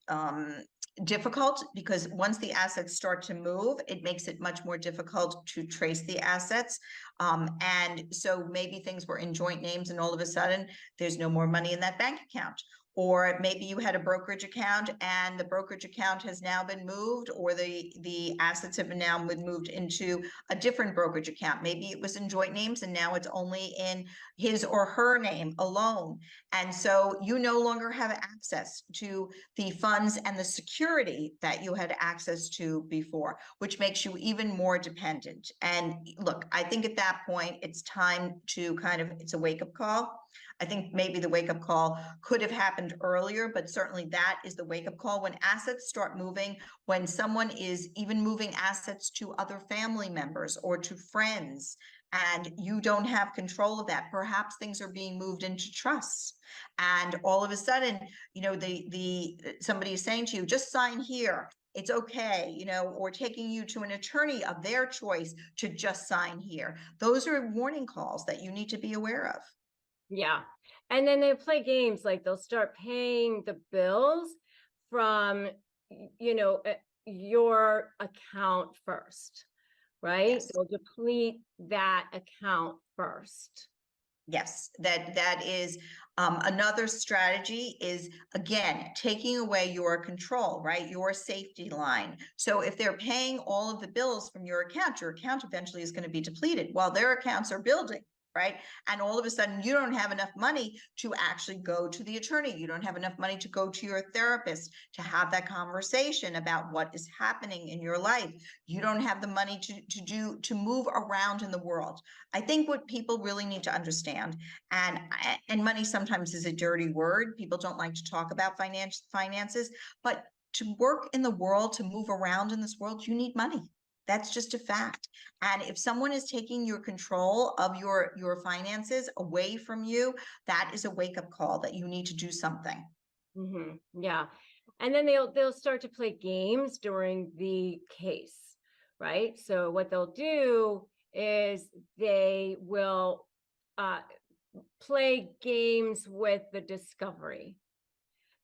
difficult because once the assets start to move, it makes it much more difficult to trace the assets. And so maybe things were in joint names and all of a sudden there's no more money in that bank account. Or maybe you had a brokerage account and the brokerage account has now been moved, or the assets have now been moved into a different brokerage account. Maybe it was in joint names and now it's only in his or her name alone. And so you no longer have access to the funds and the security that you had access to before, which makes you even more dependent. And look, I think at that point, it's time to it's a wake-up call. I think maybe the wake-up call could have happened earlier, but certainly that is the wake-up call. When assets start moving, when someone is even moving assets to other family members or to friends, and you don't have control of that. Perhaps things are being moved into trusts, and all of a sudden, you know, somebody is saying to you, just sign here, it's okay, you know, or taking you to an attorney of their choice to just sign here. Those are warning calls that you need to be aware of. Yeah. And then they play games, like they'll start paying the bills from, your account first, right? Yes. They'll deplete that account first. Yes, that is another strategy is, again, taking away your control, right? Your safety line. So if they're paying all of the bills from your account eventually is going to be depleted while their accounts are building, right? And all of a sudden you don't have enough money to actually go to the attorney. You don't have enough money to go to your therapist to have that conversation about what is happening in your life. You don't have the money to move around in the world. I think what people really need to understand, and money sometimes is a dirty word. People don't like to talk about finances, but to work in the world, to move around in this world, you need money. That's just a fact. And if someone is taking your control of your finances away from you, that is a wake-up call that you need to do something. Yeah. And then they'll start to play games during the case, right? So what they'll do is they will play games with the discovery.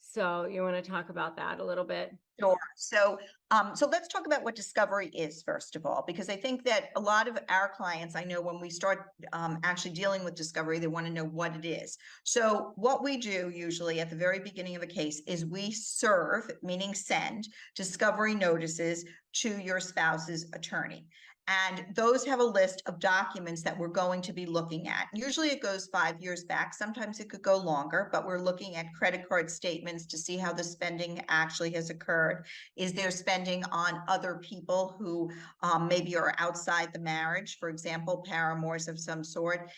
So you want to talk about that a little bit? Sure. So let's talk about what discovery is, first of all, because I think that a lot of our clients, I know when we start actually dealing with discovery, they want to know what it is. So what we do usually at the very beginning of a case is we serve, meaning send, discovery notices to your spouse's attorney. And those have a list of documents that we're going to be looking at. Usually it goes 5 years back. Sometimes it could go longer, but we're looking at credit card statements to see how the spending actually has occurred. Is there spending on other people who maybe are outside the marriage, for example, paramours of some sort?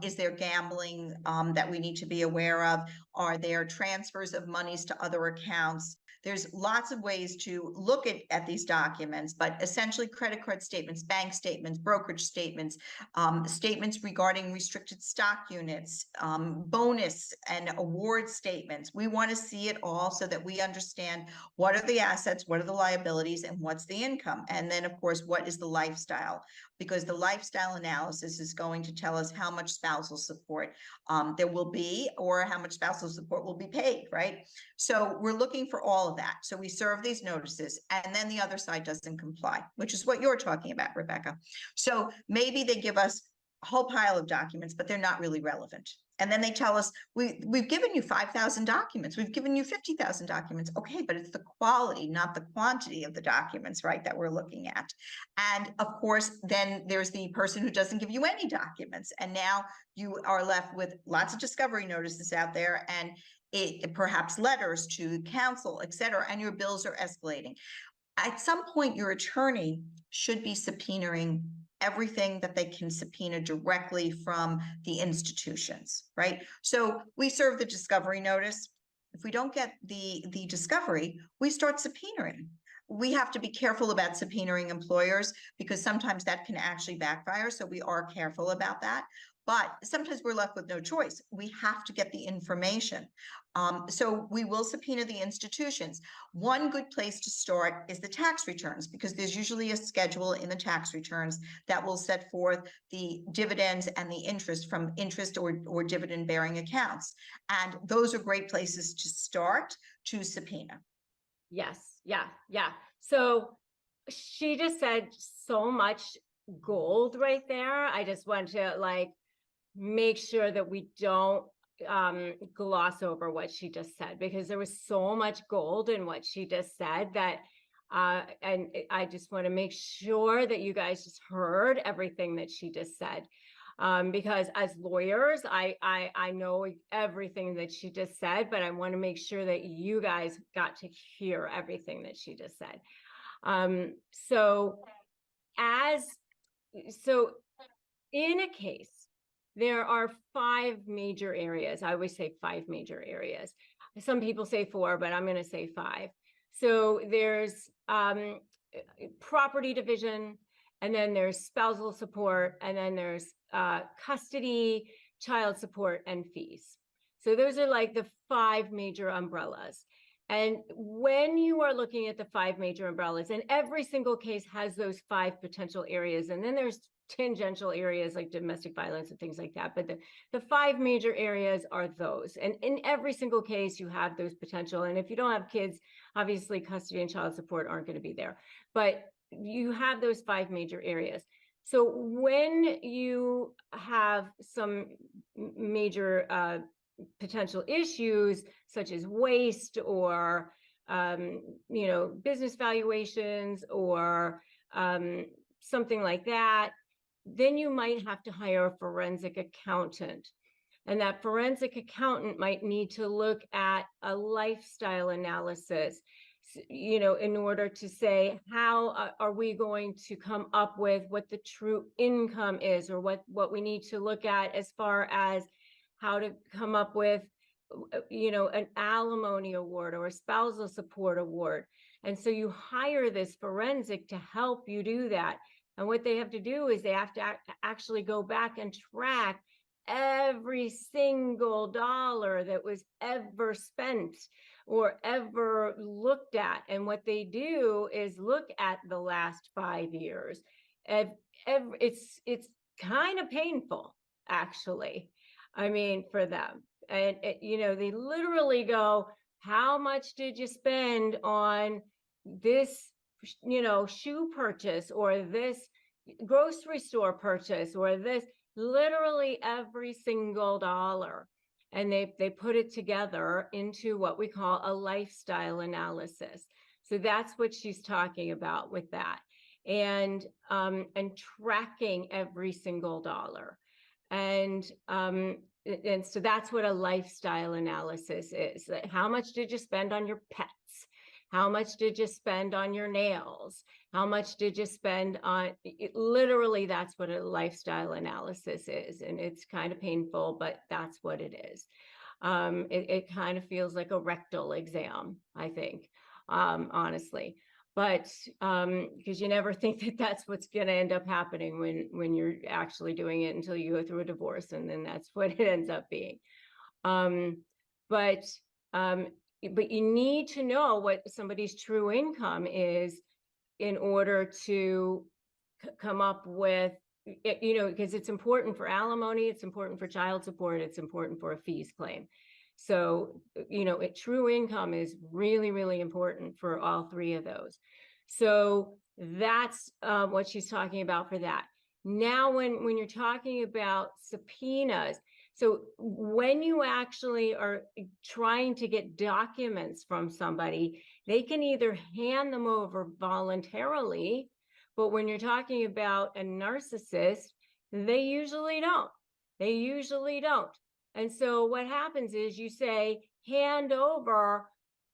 Is there gambling that we need to be aware of? Are there transfers of monies to other accounts? There's lots of ways to look at these documents, but essentially credit card statements, bank statements, brokerage statements, statements regarding restricted stock units, bonus and award statements. We want to see it all so that we understand what are the assets, what are the liabilities, and what's the income. And then, of course, what is the lifestyle? Because the lifestyle analysis is going to tell us how much spousal support there will be, or how much spousal support will be paid, right? So we're looking for all of that. So we serve these notices, and then the other side doesn't comply, which is what you're talking about, Rebecca. So maybe they give us a whole pile of documents, but they're not really relevant. And then they tell us, we've given you 5,000 documents. We've given you 50,000 documents. Okay, but it's the quality, not the quantity of the documents, right, that we're looking at. And of course, then there's the person who doesn't give you any documents. And now you are left with lots of discovery notices out there, and perhaps letters to counsel, et cetera, and your bills are escalating. At some point, your attorney should be subpoenaing everything that they can subpoena directly from the institutions, right? So we serve the discovery notice. If we don't get the discovery, we start subpoenaing. We have to be careful about subpoenaing employers because sometimes that can actually backfire. So we are careful about that. But sometimes we're left with no choice. We have to get the information. So we will subpoena the institutions. One good place to start is the tax returns, because there's usually a schedule in the tax returns that will set forth the dividends and the interest from interest or dividend bearing accounts. And those are great places to start to subpoena. Yes. Yeah. Yeah. So she just said so much gold right there. I just want to make sure that we don't gloss over what she just said, because there was so much gold in what she just said that and I just want to make sure that you guys just heard everything that she just said, because as lawyers, I know everything that she just said, but I want to make sure that you guys got to hear everything that she just said. So in a case, there are 5 major areas. I always say 5 major areas. Some people say 4, but I'm going to say 5. So there's property division, and then there's spousal support, and then there's custody, child support, and fees. So those are like the 5 major umbrellas. And when you are looking at the 5 major umbrellas, and every single case has those 5 potential areas, and then there's tangential areas like domestic violence and things like that. But the 5 major areas are those. And in every single case, you have those potential. And if you don't have kids, obviously custody and child support aren't going to be there. But you have those 5 major areas. So when you have some major potential issues such as waste or business valuations or something like that, then you might have to hire a forensic accountant. And that forensic accountant might need to look at a lifestyle analysis, in order to say, how are we going to come up with what the true income is, or what we need to look at as far as how to come up with, an alimony award or a spousal support award. And so you hire this forensic to help you do that. And what they have to do is they have to actually go back and track every single dollar that was ever spent or ever looked at. And what they do is look at the last 5 years. It's kind of painful, actually. I mean, for them. And, they literally go, how much did you spend on this, shoe purchase, or this grocery store purchase, or this, literally every single dollar. And they put it together into what we call a lifestyle analysis. So that's what she's talking about with that. And tracking every single dollar. And so that's what a lifestyle analysis is. How much did you spend on your pets? How much did you spend on your nails? How much did you spend on literally, that's what a lifestyle analysis is. And it's kind of painful, but that's what it is. It kind of feels like a rectal exam, I think, honestly. But because you never think that that's what's going to end up happening when you're actually doing it until you go through a divorce, and then that's what it ends up being. But you need to know what somebody's true income is in order to come up with, because it's important for alimony, it's important for child support, it's important for a fees claim. So, true income is really, really important for all 3 of those. So that's what she's talking about for that. Now, when you're talking about subpoenas, so when you actually are trying to get documents from somebody, they can either hand them over voluntarily, but when you're talking about a narcissist, they usually don't. They usually don't. And so what happens is you say, hand over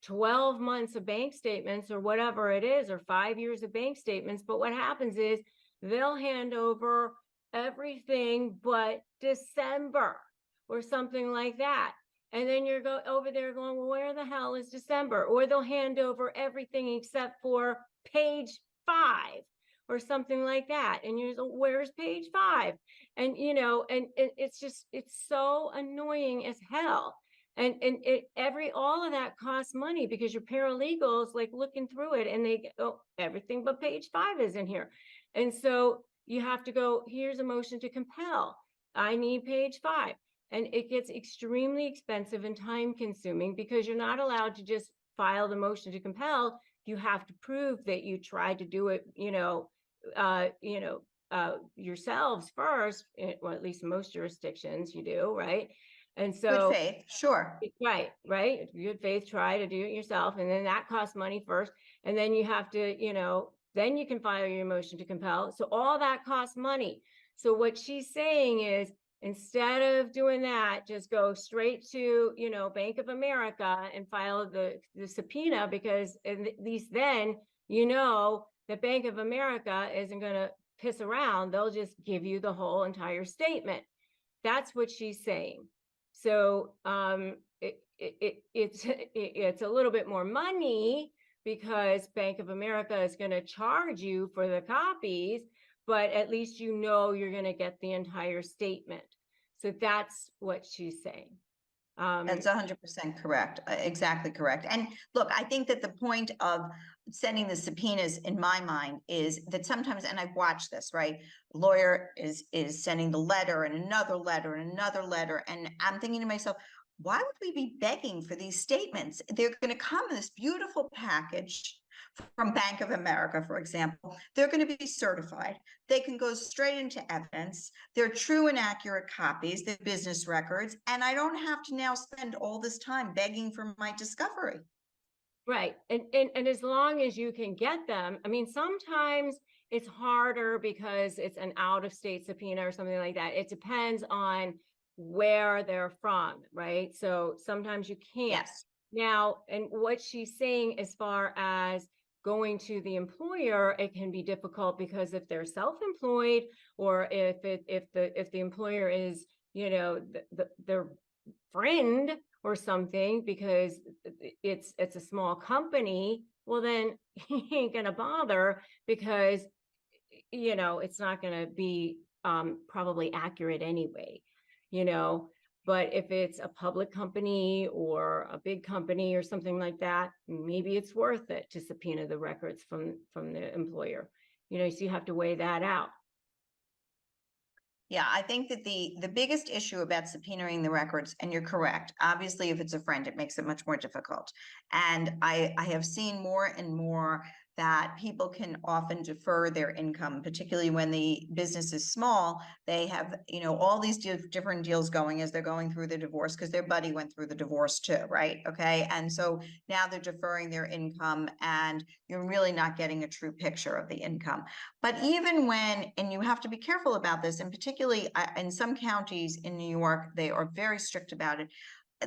12 months of bank statements or whatever it is, or 5 years of bank statements. But what happens is they'll hand over everything but December or something like that. And then you're over there going, well, where the hell is December? Or they'll hand over everything except for page 5 or something like that. And you're like, where's page 5? And, and it's so annoying as hell. And all of that costs money because your paralegal's like looking through it and they go, everything but page 5 is in here. And so you have to go, here's a motion to compel. I need page 5. And it gets extremely expensive and time consuming because you're not allowed to just file the motion to compel. You have to prove that you tried to do it, yourselves first, or at least most jurisdictions you do, right? And so Good faith, sure. Right. Good faith, try to do it yourself. And then that costs money first. And then you have to, then you can file your motion to compel. So all that costs money. So what she's saying is, instead of doing that, just go straight to, Bank of America and file the subpoena, because at least then, that Bank of America isn't going to piss around. They'll just give you the whole entire statement. That's what she's saying. So it's a little bit more money because Bank of America is going to charge you for the copies, but at least you know you're going to get the entire statement. So that's what she's saying. That's 100% correct. Exactly correct. And look, I think that the point of sending the subpoenas in my mind is that sometimes, and I've watched this, right? Lawyer is sending the letter and another letter and another letter. And I'm thinking to myself, why would we be begging for these statements? They're going to come in this beautiful package from Bank of America, for example. They're going to be certified. They can go straight into evidence. They're true and accurate copies, they're business records, and I don't have to now spend all this time begging for my discovery. Right. And as long as you can get them, I mean, sometimes it's harder because it's an out-of-state subpoena or something like that. It depends on where they're from, right? So sometimes you can't. Yes. Now, and what she's saying as far as going to the employer, it can be difficult because if they're self-employed, or if the employer is, you know, their friend or something, because it's a small company, well then he ain't gonna bother, because you know it's not gonna be probably accurate anyway, you know. But if it's a public company or a big company or something like that, maybe it's worth it to subpoena the records from the employer, you know. So you have to weigh that out. Yeah, I think that the biggest issue about subpoenaing the records, and you're correct, obviously if it's a friend, it makes it much more difficult. And I have seen more and more that people can often defer their income, particularly when the business is small. They have, you know, all these different deals going as they're going through the divorce, because their buddy went through the divorce too, right? Okay, and so now they're deferring their income, and you're really not getting a true picture of the income. But even when, and you have to be careful about this, and particularly in some counties in New York, they are very strict about it.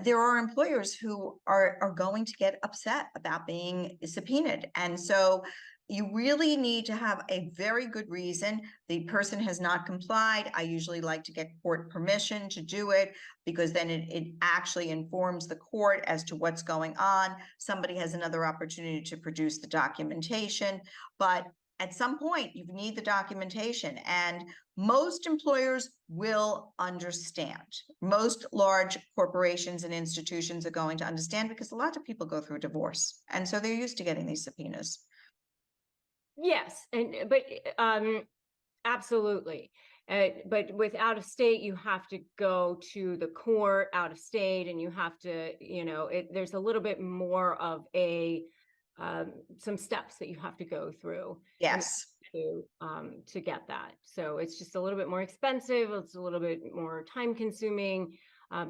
There are employers who are going to get upset about being subpoenaed. And so you really need to have a very good reason. The person has not complied. I usually like to get court permission to do it, because then it actually informs the court as to what's going on. Somebody has another opportunity to produce the documentation. But at some point, you need the documentation, and most employers will understand. Most large corporations and institutions are going to understand, because a lot of people go through divorce, and so they're used to getting these subpoenas. Yes, but absolutely. But with out of state, you have to go to the court out of state, and you have to, you know, there's a little bit more of a some steps that you have to go through. Yes. To get that. So it's just a little bit more expensive. It's a little bit more time consuming.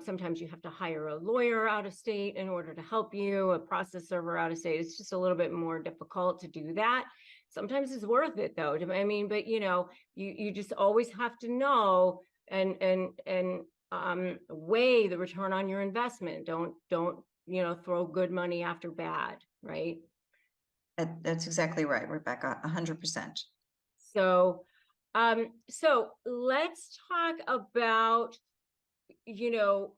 Sometimes you have to hire a lawyer out of state in order to help you, a process server out of state. It's just a little bit more difficult to do that. Sometimes it's worth it though. I mean, but you know, you just always have to know and weigh the return on your investment. Don't, you know, throw good money after bad, right? That's exactly right, Rebecca, 100%. So, so let's talk about, you know,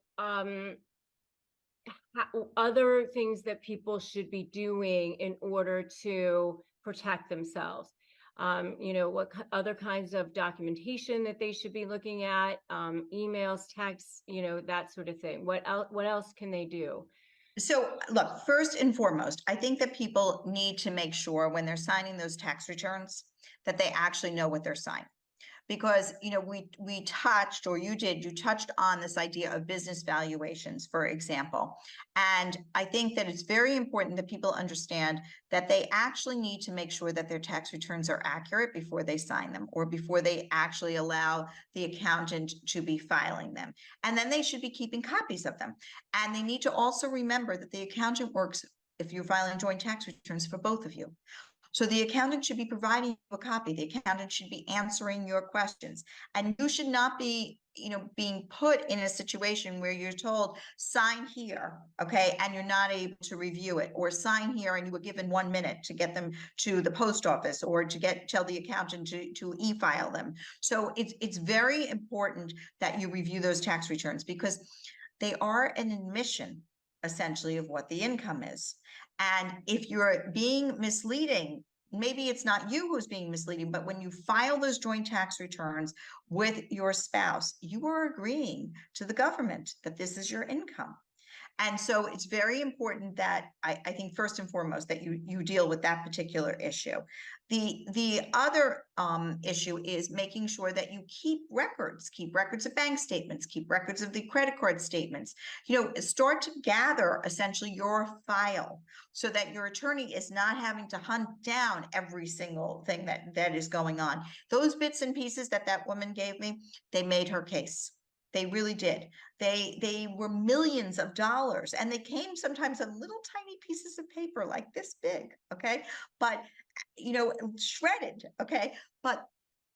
other things that people should be doing in order to protect themselves. You know, what other kinds of documentation that they should be looking at, emails, texts, you know, that sort of thing. What else can they do? So look, first and foremost, I think that people need to make sure when they're signing those tax returns that they actually know what they're signing. Because, you know, we touched, or you touched on this idea of business valuations, for example. And I think that it's very important that people understand that they actually need to make sure that their tax returns are accurate before they sign them, or before they actually allow the accountant to be filing them. And then they should be keeping copies of them. And they need to also remember that the accountant works, if you're filing joint tax returns, for both of you. So the accountant should be providing you a copy. The accountant should be answering your questions. And you should not be, you know, being put in a situation where you're told, sign here, okay, and you're not able to review it, or sign here and you were given 1 minute to get them to the post office, or to tell the accountant to e-file them. So it's very important that you review those tax returns, because they are an admission, essentially, of what the income is. And if you're being misleading, maybe it's not you who's being misleading, but when you file those joint tax returns with your spouse, you are agreeing to the government that this is your income. And so it's very important that I think first and foremost that you deal with that particular issue. The other issue is making sure that you keep records of bank statements, keep records of the credit card statements. Start to gather essentially your file so that your attorney is not having to hunt down every single thing that is going on. Those bits and pieces that woman gave me, they made her case. They really did. They were millions of dollars, and they came sometimes in little tiny pieces of paper like this big, okay? But, shredded, okay? But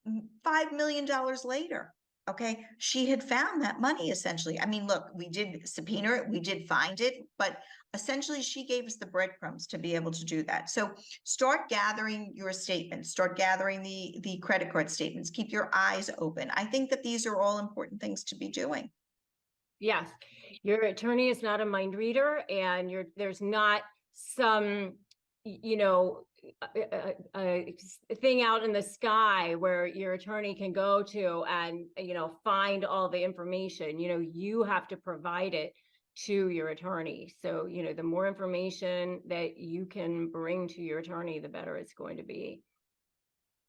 $5 million later, okay, she had found that money essentially. I mean, look, we did subpoena it, we did find it, but essentially she gave us the breadcrumbs to be able to do that. So start gathering your statements, start gathering the credit card statements, keep your eyes open. I think that these are all important things to be doing. Yes, your attorney is not a mind reader, and there's not some, a thing out in the sky where your attorney can go to and, find all the information. You have to provide it to your attorney. So, the more information that you can bring to your attorney, the better it's going to be.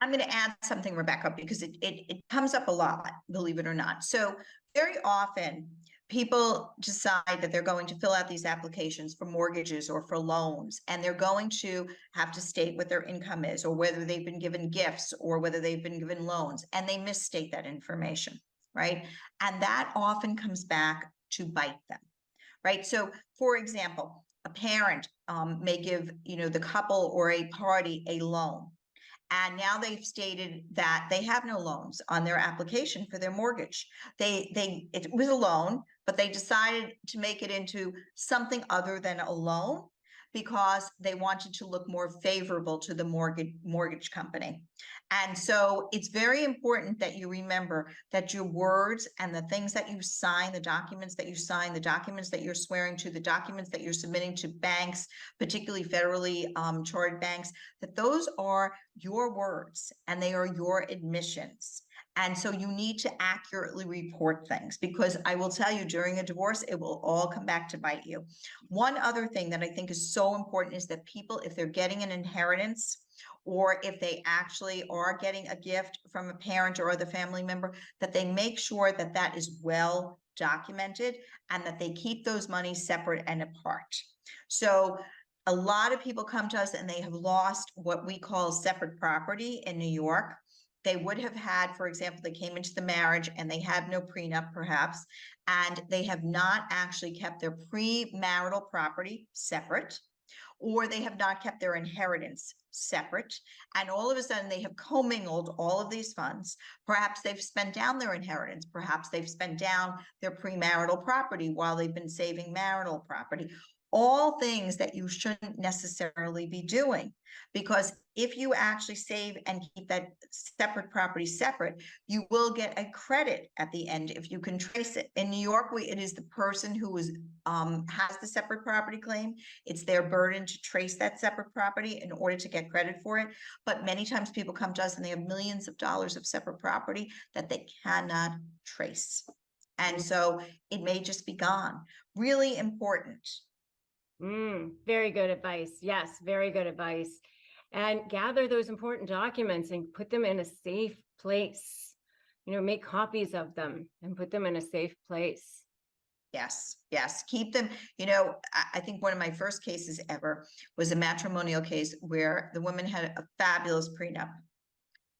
I'm going to add something, Rebecca, because it comes up a lot, believe it or not. So very often people decide that they're going to fill out these applications for mortgages or for loans, and they're going to have to state what their income is, or whether they've been given gifts, or whether they've been given loans, and they misstate that information, right? And that often comes back to bite them, right? So for example, a parent may give, the couple or a party a loan. And now they've stated that they have no loans on their application for their mortgage. It was a loan, but they decided to make it into something other than a loan because they wanted to look more favorable to the mortgage company. And so it's very important that you remember that your words and the things that you sign, the documents that you sign, the documents that you're swearing to, the documents that you're submitting to banks, particularly federally chartered banks, that those are your words and they are your admissions. And so you need to accurately report things, because I will tell you, during a divorce, it will all come back to bite you. One other thing that I think is so important is that people, if they're getting an inheritance, or if they actually are getting a gift from a parent or other family member, that they make sure that that is well documented and that they keep those monies separate and apart. So a lot of people come to us and they have lost what we call separate property in New York. They would have had, for example, they came into the marriage and they had no prenup perhaps, and they have not actually kept their premarital property separate, or they have not kept their inheritance separate. And all of a sudden they have commingled all of these funds. Perhaps they've spent down their inheritance. Perhaps they've spent down their premarital property while they've been saving marital property. All things that you shouldn't necessarily be doing, because if you actually save and keep that separate property separate, you will get a credit at the end if you can trace it. In New York, it is the person who has the separate property claim. It's their burden to trace that separate property in order to get credit for it. But many times people come to us and they have millions of dollars of separate property that they cannot trace. And so it may just be gone. Really important. Very good advice. Yes, very good advice. And gather those important documents and put them in a safe place. Make copies of them and put them in a safe place. Yes, yes. Keep them. I think one of my first cases ever was a matrimonial case where the woman had a fabulous prenup.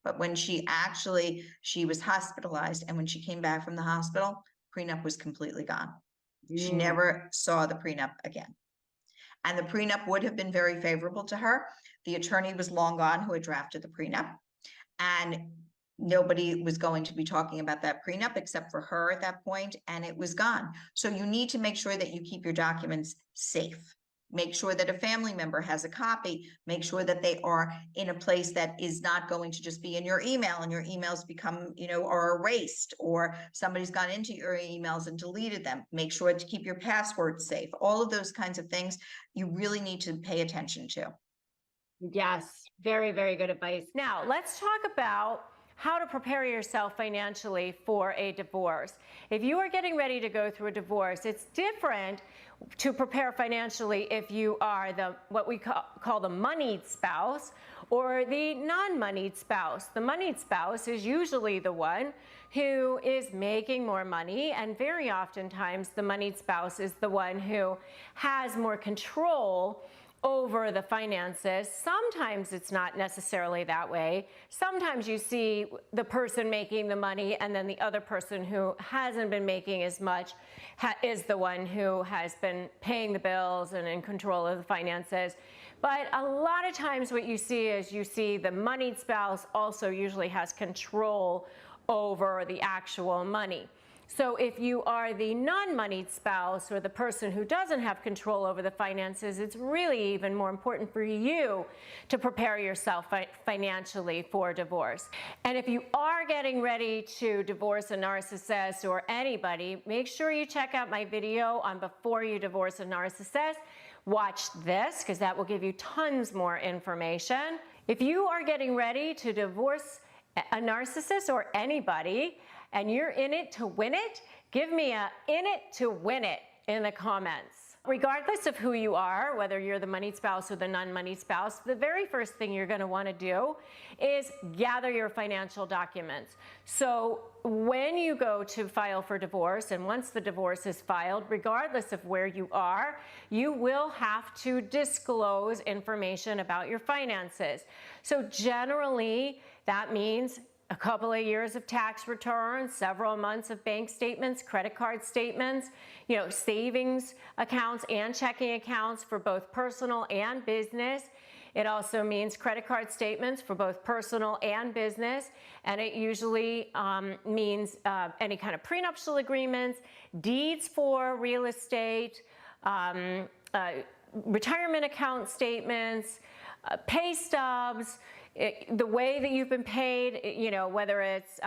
But when she was hospitalized, and when she came back from the hospital, prenup was completely gone. She never saw the prenup again. And the prenup would have been very favorable to her. The attorney was long gone who had drafted the prenup, and nobody was going to be talking about that prenup except for her at that point, and it was gone. So you need to make sure that you keep your documents safe. Make sure that a family member has a copy. Make sure that they are in a place that is not going to just be in your email, and your emails become, are erased, or somebody's gone into your emails and deleted them. Make sure to keep your passwords safe. All of those kinds of things you really need to pay attention to. Yes, very, very good advice. Now, let's talk about how to prepare yourself financially for a divorce. If you are getting ready to go through a divorce, it's different to prepare financially if you are the what we call the moneyed spouse or the non-moneyed spouse. The moneyed spouse is usually the one who is making more money, and very oftentimes the moneyed spouse is the one who has more control over the finances. Sometimes it's not necessarily that way. Sometimes you see the person making the money and then the other person who hasn't been making as much is the one who has been paying the bills and in control of the finances. But a lot of times what you see is you see the moneyed spouse also usually has control over the actual money. So if you are the non-moneyed spouse or the person who doesn't have control over the finances, it's really even more important for you to prepare yourself financially for divorce. And if you are getting ready to divorce a narcissist or anybody, make sure you check out my video on before you divorce a narcissist. Watch this because that will give you tons more information. If you are getting ready to divorce a narcissist or anybody, and you're in it to win it, give me a in it to win it in the comments. Regardless of who you are, whether you're the moneyed spouse or the non-moneyed spouse, the very first thing you're going to want to do is gather your financial documents. So when you go to file for divorce, and once the divorce is filed, regardless of where you are, you will have to disclose information about your finances. So generally, that means a couple of years of tax returns, several months of bank statements, credit card statements, savings accounts and checking accounts for both personal and business. It also means credit card statements for both personal and business. And it usually means any kind of prenuptial agreements, deeds for real estate, retirement account statements, pay stubs, the way that you've been paid, whether it's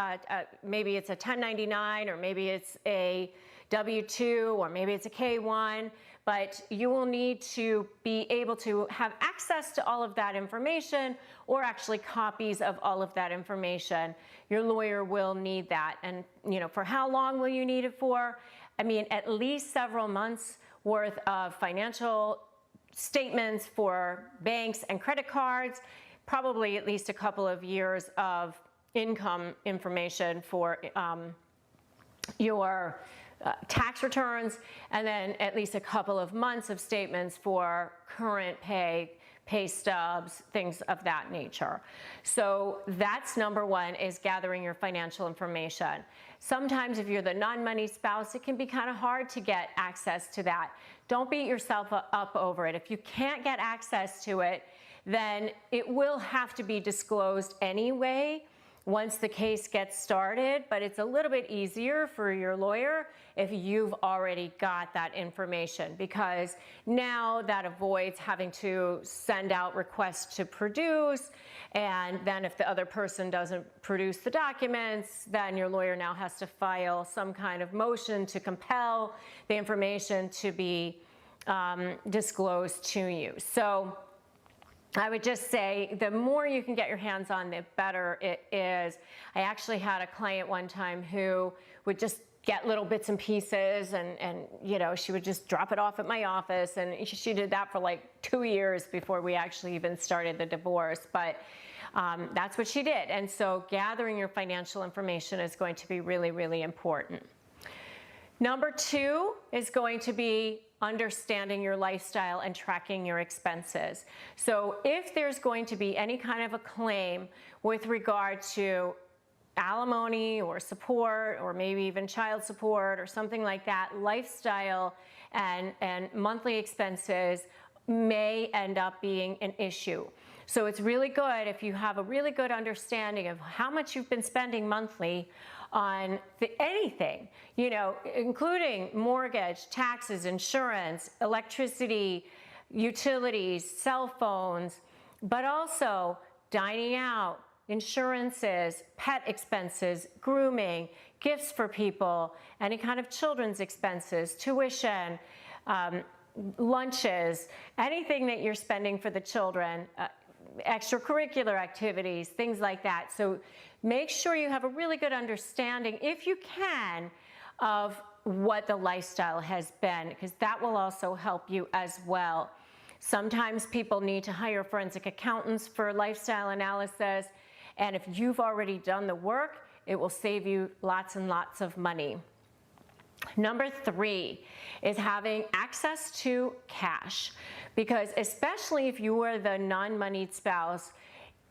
maybe it's a 1099 or maybe it's a W-2 or maybe it's a K-1, but you will need to be able to have access to all of that information or actually copies of all of that information. Your lawyer will need that. And, for how long will you need it for? I mean, at least several months worth of financial statements for banks and credit cards, probably at least a couple of years of income information for your tax returns, and then at least a couple of months of statements for current pay stubs, things of that nature. So that's number one, is gathering your financial information. Sometimes if you're the non-money spouse, it can be kind of hard to get access to that. Don't beat yourself up over it. If you can't get access to it, then it will have to be disclosed anyway once the case gets started, but it's a little bit easier for your lawyer if you've already got that information, because now that avoids having to send out requests to produce, and then if the other person doesn't produce the documents, then your lawyer now has to file some kind of motion to compel the information to be disclosed to you. So I would just say the more you can get your hands on, the better it is. I actually had a client one time who would just get little bits and pieces, and she would just drop it off at my office, and she did that for like 2 years before we actually even started the divorce. But that's what she did. And so gathering your financial information is going to be really, really important. Number two is going to be understanding your lifestyle and tracking your expenses. So if there's going to be any kind of a claim with regard to alimony or support or maybe even child support or something like that, lifestyle and monthly expenses may end up being an issue. So it's really good if you have a really good understanding of how much you've been spending monthly on anything, including mortgage, taxes, insurance, electricity, utilities, cell phones, but also dining out, insurances, pet expenses, grooming, gifts for people, any kind of children's expenses, tuition, lunches, anything that you're spending for the children. extracurricular activities, things like that. So make sure you have a really good understanding, if you can, of what the lifestyle has been, because that will also help you as well. Sometimes people need to hire forensic accountants for lifestyle analysis, and if you've already done the work, it will save you lots and lots of money. Number 3 is having access to cash, because especially if you are the non-moneyed spouse,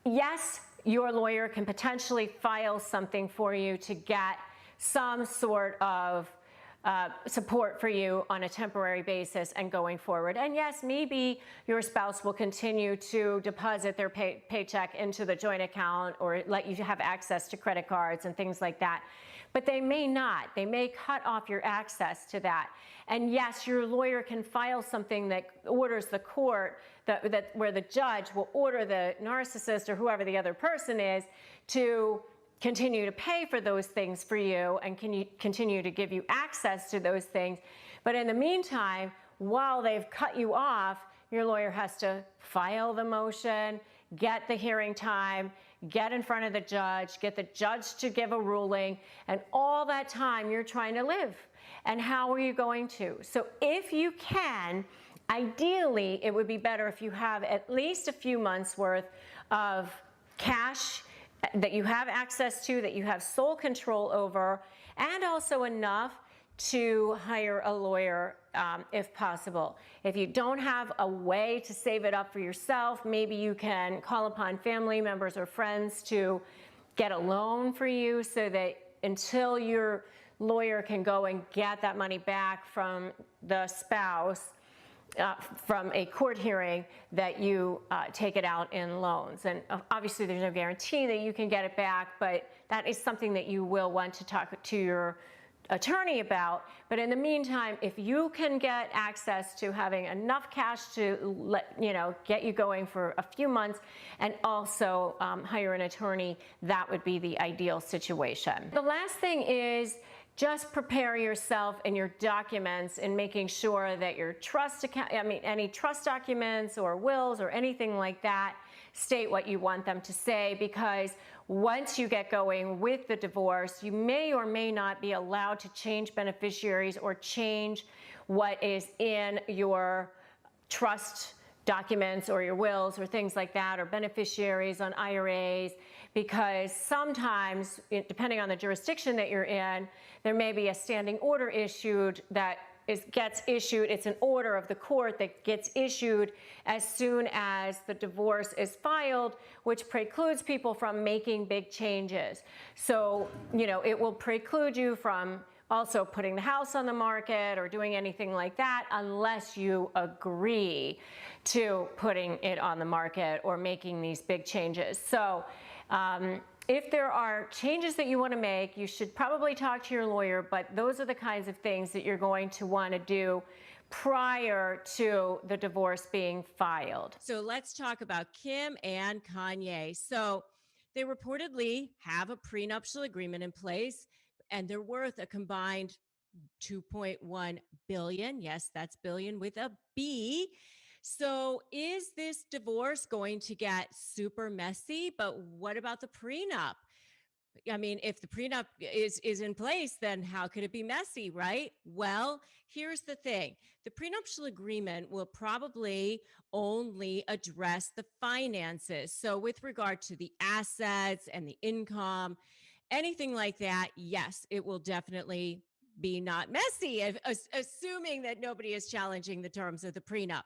yes, your lawyer can potentially file something for you to get some sort of support for you on a temporary basis and going forward. And yes, maybe your spouse will continue to deposit their paycheck into the joint account or let you have access to credit cards and things like that. But they may not. They may cut off your access to that. And yes, your lawyer can file something that orders the court, where the judge will order the narcissist or whoever the other person is to continue to pay for those things for you and can you continue to give you access to those things. But in the meantime, while they've cut you off, your lawyer has to file the motion, get the hearing time, get in front of the judge, get the judge to give a ruling, and all that time you're trying to live. And how are you going to? So if you can, ideally, it would be better if you have at least a few months worth of cash that you have access to, that you have sole control over, and also enough to hire a lawyer if possible. If you don't have a way to save it up for yourself, maybe you can call upon family members or friends to get a loan for you so that until your lawyer can go and get that money back from the spouse, from a court hearing, that you take it out in loans. And obviously there's no guarantee that you can get it back, but that is something that you will want to talk to your attorney about. But in the meantime, if you can get access to having enough cash to get you going for a few months, and also hire an attorney, that would be the ideal situation. The last thing is just prepare yourself and your documents in making sure that your any trust documents or wills or anything like that state what you want them to say, because once you get going with the divorce, you may or may not be allowed to change beneficiaries or change what is in your trust documents or your wills or things like that, or beneficiaries on IRAs, because sometimes, depending on the jurisdiction that you're in, there may be a standing order issued that gets issued. It's an order of the court that gets issued as soon as the divorce is filed, which precludes people from making big changes. So, it will preclude you from also putting the house on the market or doing anything like that unless you agree to putting it on the market or making these big changes. So if there are changes that you want to make, you should probably talk to your lawyer, but those are the kinds of things that you're going to want to do prior to the divorce being filed. So let's talk about Kim and Kanye. So they reportedly have a prenuptial agreement in place, and they're worth a combined $2.1 billion. Yes, that's billion with a B. So is this divorce going to get super messy? But what about the prenup? I mean, if the prenup is in place, then how could it be messy, right? Well, here's the thing. The prenuptial agreement will probably only address the finances. So with regard to the assets and the income, anything like that, yes, it will definitely be not messy, assuming that nobody is challenging the terms of the prenup.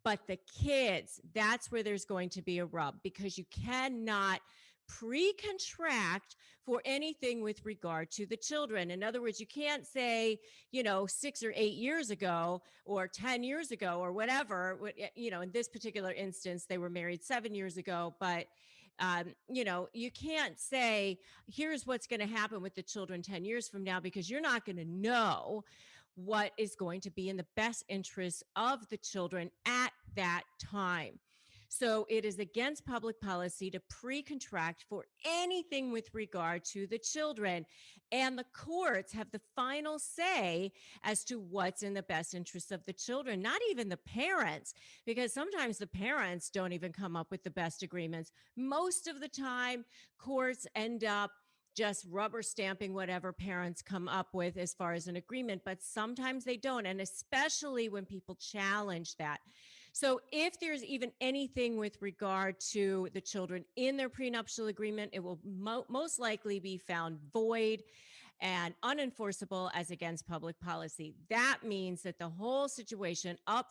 But the kids, that's where there's going to be a rub, because you cannot pre-contract for anything with regard to the children. In other words, you can't say, 6 or 8 years ago or 10 years ago or whatever, in this particular instance, they were married 7 years ago, but you can't say, here's what's going to happen with the children 10 years from now, because you're not going to know what is going to be in the best interest of the children at that time. So it is against public policy to pre-contract for anything with regard to the children. And the courts have the final say as to what's in the best interest of the children, not even the parents, because sometimes the parents don't even come up with the best agreements. Most of the time, courts end up just rubber stamping whatever parents come up with as far as an agreement, but sometimes they don't. And especially when people challenge that. So if there's even anything with regard to the children in their prenuptial agreement, it will most likely be found void and unenforceable as against public policy. That means that the whole situation up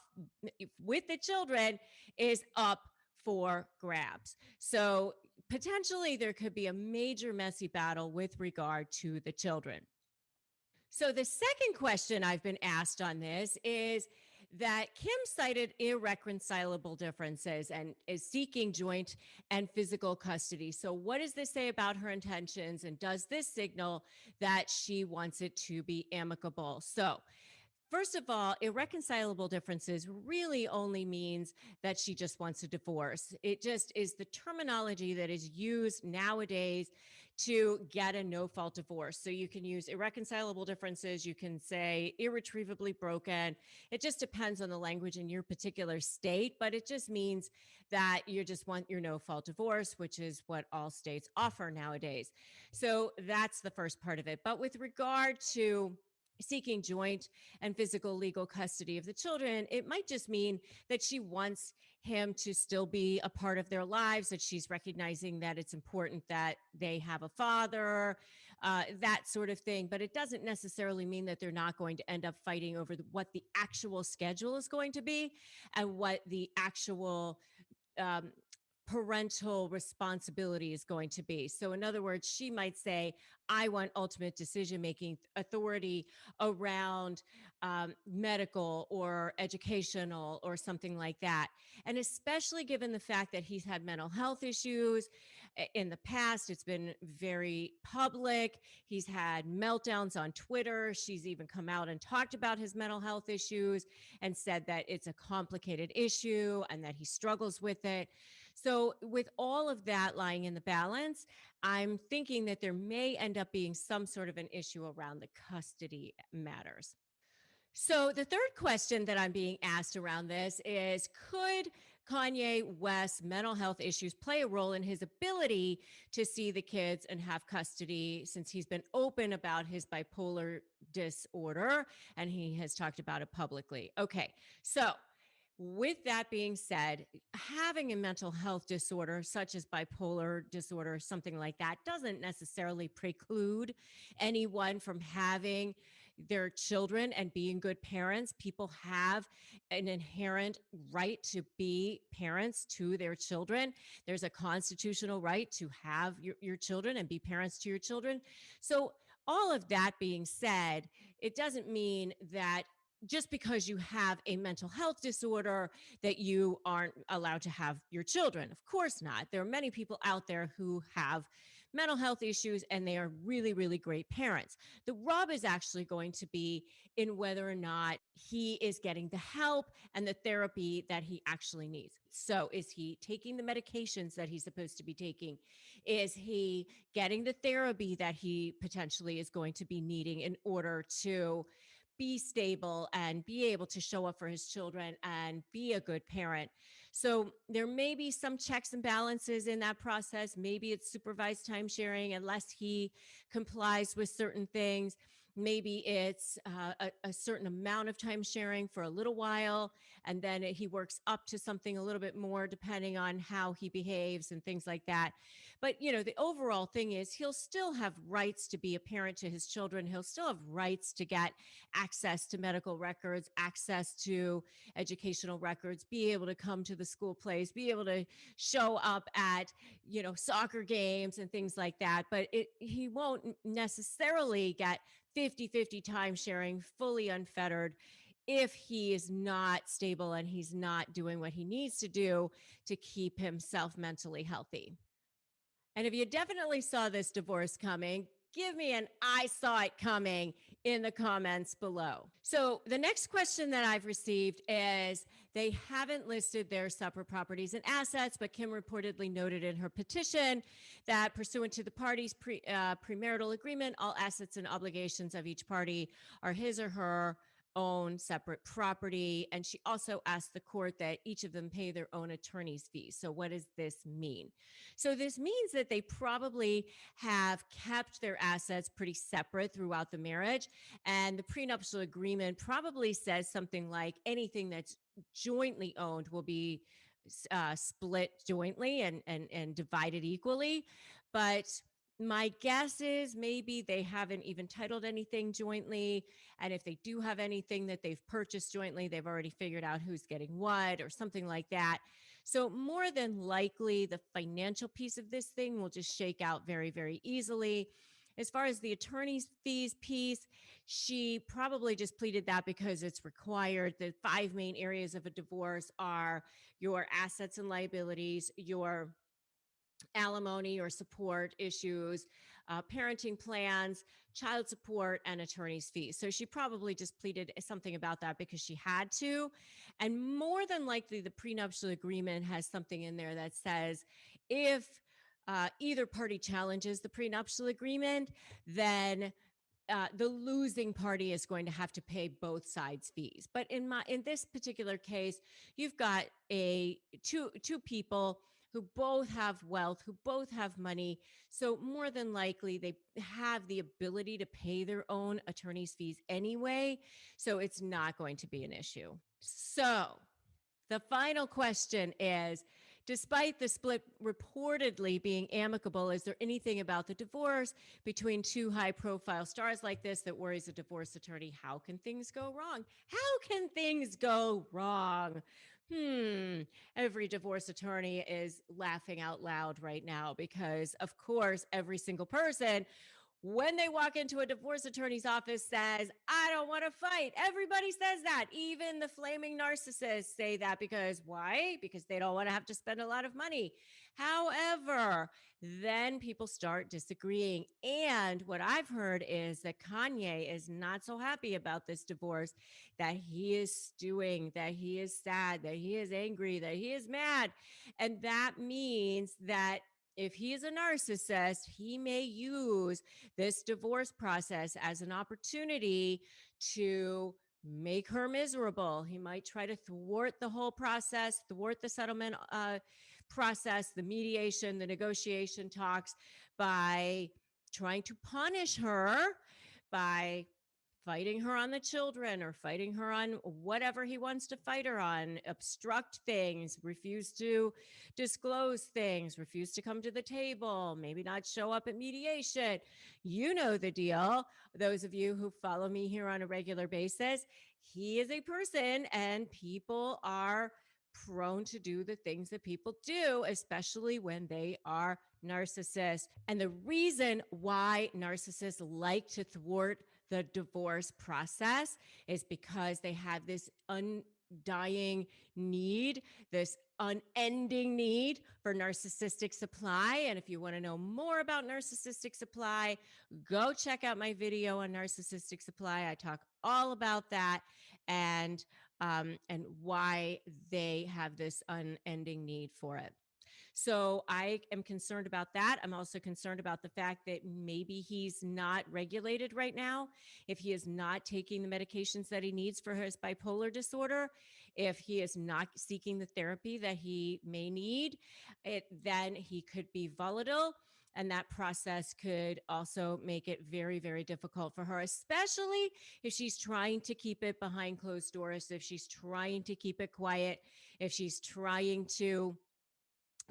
with the children is up for grabs. So potentially there could be a major messy battle with regard to the children. So the second question I've been asked on this is that Kim cited irreconcilable differences and is seeking joint and physical custody. So what does this say about her intentions, and does this signal that she wants it to be amicable? So first of all, irreconcilable differences really only means that she just wants a divorce. It just is the terminology that is used nowadays to get a no-fault divorce. So you can use irreconcilable differences, you can say irretrievably broken. It just depends on the language in your particular state, but it just means that you just want your no-fault divorce, which is what all states offer nowadays. So that's the first part of it. But with regard to seeking joint and physical legal custody of the children, it might just mean that she wants him to still be a part of their lives, that she's recognizing that it's important that they have a father, that sort of thing. But it doesn't necessarily mean that they're not going to end up fighting over what the actual schedule is going to be and what the actual parental responsibility is going to be. So in other words, she might say, I want ultimate decision-making authority around medical or educational or something like that. And especially given the fact that he's had mental health issues in the past, it's been very public. He's had meltdowns on Twitter. She's even come out and talked about his mental health issues and said that it's a complicated issue and that he struggles with it. So with all of that lying in the balance, I'm thinking that there may end up being some sort of an issue around the custody matters. So the third question that I'm being asked around this is, could Kanye West's mental health issues play a role in his ability to see the kids and have custody, since he's been open about his bipolar disorder and he has talked about it publicly? Okay, so with that being said, having a mental health disorder such as bipolar disorder, something like that, doesn't necessarily preclude anyone from having their children and being good parents. People have an inherent right to be parents to their children. There's a constitutional right to have your children and be parents to your children. So all of that being said, it doesn't mean that just because you have a mental health disorder that you aren't allowed to have your children. Of course not. There are many people out there who have mental health issues and they are really, really great parents. The rub is actually going to be in whether or not he is getting the help and the therapy that he actually needs. So is he taking the medications that he's supposed to be taking? Is he getting the therapy that he potentially is going to be needing in order to be stable and be able to show up for his children and be a good parent? So there may be some checks and balances in that process. Maybe it's supervised time sharing unless he complies with certain things. Maybe it's a certain amount of time sharing for a little while, and then he works up to something a little bit more depending on how he behaves and things like that. But, you know, the overall thing is he'll still have rights to be a parent to his children. He'll still have rights to get access to medical records, access to educational records, be able to come to the school plays, be able to show up at, you know, soccer games and things like that. But he won't necessarily get 50-50 time sharing, fully unfettered, if he is not stable and he's not doing what he needs to do to keep himself mentally healthy. And if you definitely saw this divorce coming, give me an I saw it coming in the comments below. So the next question that I've received is, they haven't listed their separate properties and assets, but Kim reportedly noted in her petition that pursuant to the parties' premarital agreement, all assets and obligations of each party are his or her own separate property. And she also asked the court that each of them pay their own attorney's fees. So what does this mean? So this means that they probably have kept their assets pretty separate throughout the marriage. And the prenuptial agreement probably says something like anything that's jointly owned will be split jointly and divided equally. But my guess is maybe they haven't even titled anything jointly. And if they do have anything that they've purchased jointly, they've already figured out who's getting what or something like that. So more than likely, the financial piece of this thing will just shake out very, very easily. As far as the attorney's fees piece, she probably just pleaded that because it's required. The 5 main areas of a divorce are your assets and liabilities, your alimony or support issues, parenting plans, child support, and attorney's fees. So she probably just pleaded something about that because she had to. And more than likely, the prenuptial agreement has something in there that says if either party challenges the prenuptial agreement, then the losing party is going to have to pay both sides fees. But in this particular case, you've got two people who both have wealth, who both have money. So more than likely, they have the ability to pay their own attorney's fees anyway. So it's not going to be an issue. So the final question is, despite the split reportedly being amicable, is there anything about the divorce between two high-profile stars like this that worries a divorce attorney? How can things go wrong? How can things go wrong? Every divorce attorney is laughing out loud right now because, of course, every single person, when they walk into a divorce attorney's office, says, I don't want to fight. Everybody says that. Even the flaming narcissists say that. Because why? Because they don't want to have to spend a lot of money. However, then people start disagreeing. And what I've heard is that Kanye is not so happy about this divorce, that he is stewing, that he is sad, that he is angry, that he is mad. And that means that if he is a narcissist, he may use this divorce process as an opportunity to make her miserable. He might try to thwart the whole process, thwart the settlement process, the mediation, the negotiation talks, by trying to punish her by fighting her on the children or fighting her on whatever he wants to fight her on, obstruct things, refuse to disclose things, refuse to come to the table, maybe not show up at mediation. You know the deal. Those of you who follow me here on a regular basis, he is a person and people are prone to do the things that people do, especially when they are narcissists. And the reason why narcissists like to thwart the divorce process is because they have this undying need, this unending need for narcissistic supply. And if you want to know more about narcissistic supply, go check out my video on narcissistic supply. I talk all about that and why they have this unending need for it. So I am concerned about that. I'm also concerned about the fact that maybe he's not regulated right now. If he is not taking the medications that he needs for his bipolar disorder, if he is not seeking the therapy that he may need, then he could be volatile. And that process could also make it very, very difficult for her, especially if she's trying to keep it behind closed doors, if she's trying to keep it quiet, if she's trying to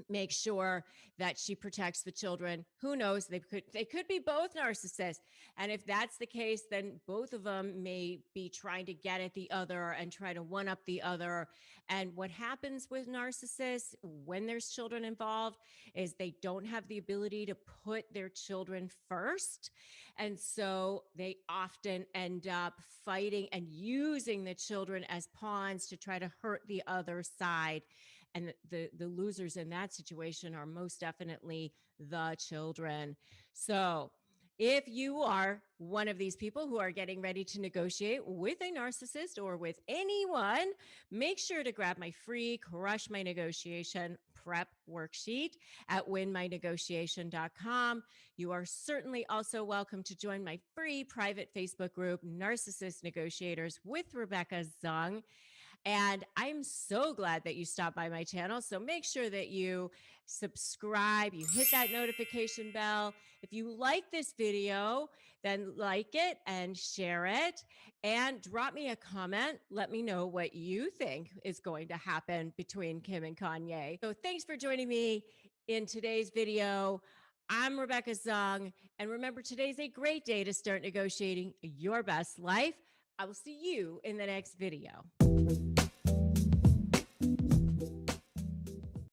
make sure that she protects the children. Who knows? They could be both narcissists. And if that's the case, then both of them may be trying to get at the other and try to one up the other. And what happens with narcissists when there's children involved is they don't have the ability to put their children first. And so they often end up fighting and using the children as pawns to try to hurt the other side. And the losers in that situation are most definitely the children. So If you are one of these people who are getting ready to negotiate with a narcissist or with anyone, make sure to grab my free Crush My Negotiation prep worksheet at winmynegotiation.com. You are certainly also welcome to join my free private Facebook group, Narcissist Negotiators with Rebecca Zung. And I'm so glad that you stopped by my channel. So make sure that you subscribe, you hit that notification bell. If you like this video, then like it and share it and drop me a comment. Let me know what you think is going to happen between Kim and Kanye. So thanks for joining me in today's video. I'm Rebecca Zung. And remember, today's a great day to start negotiating your best life. I will see you in the next video.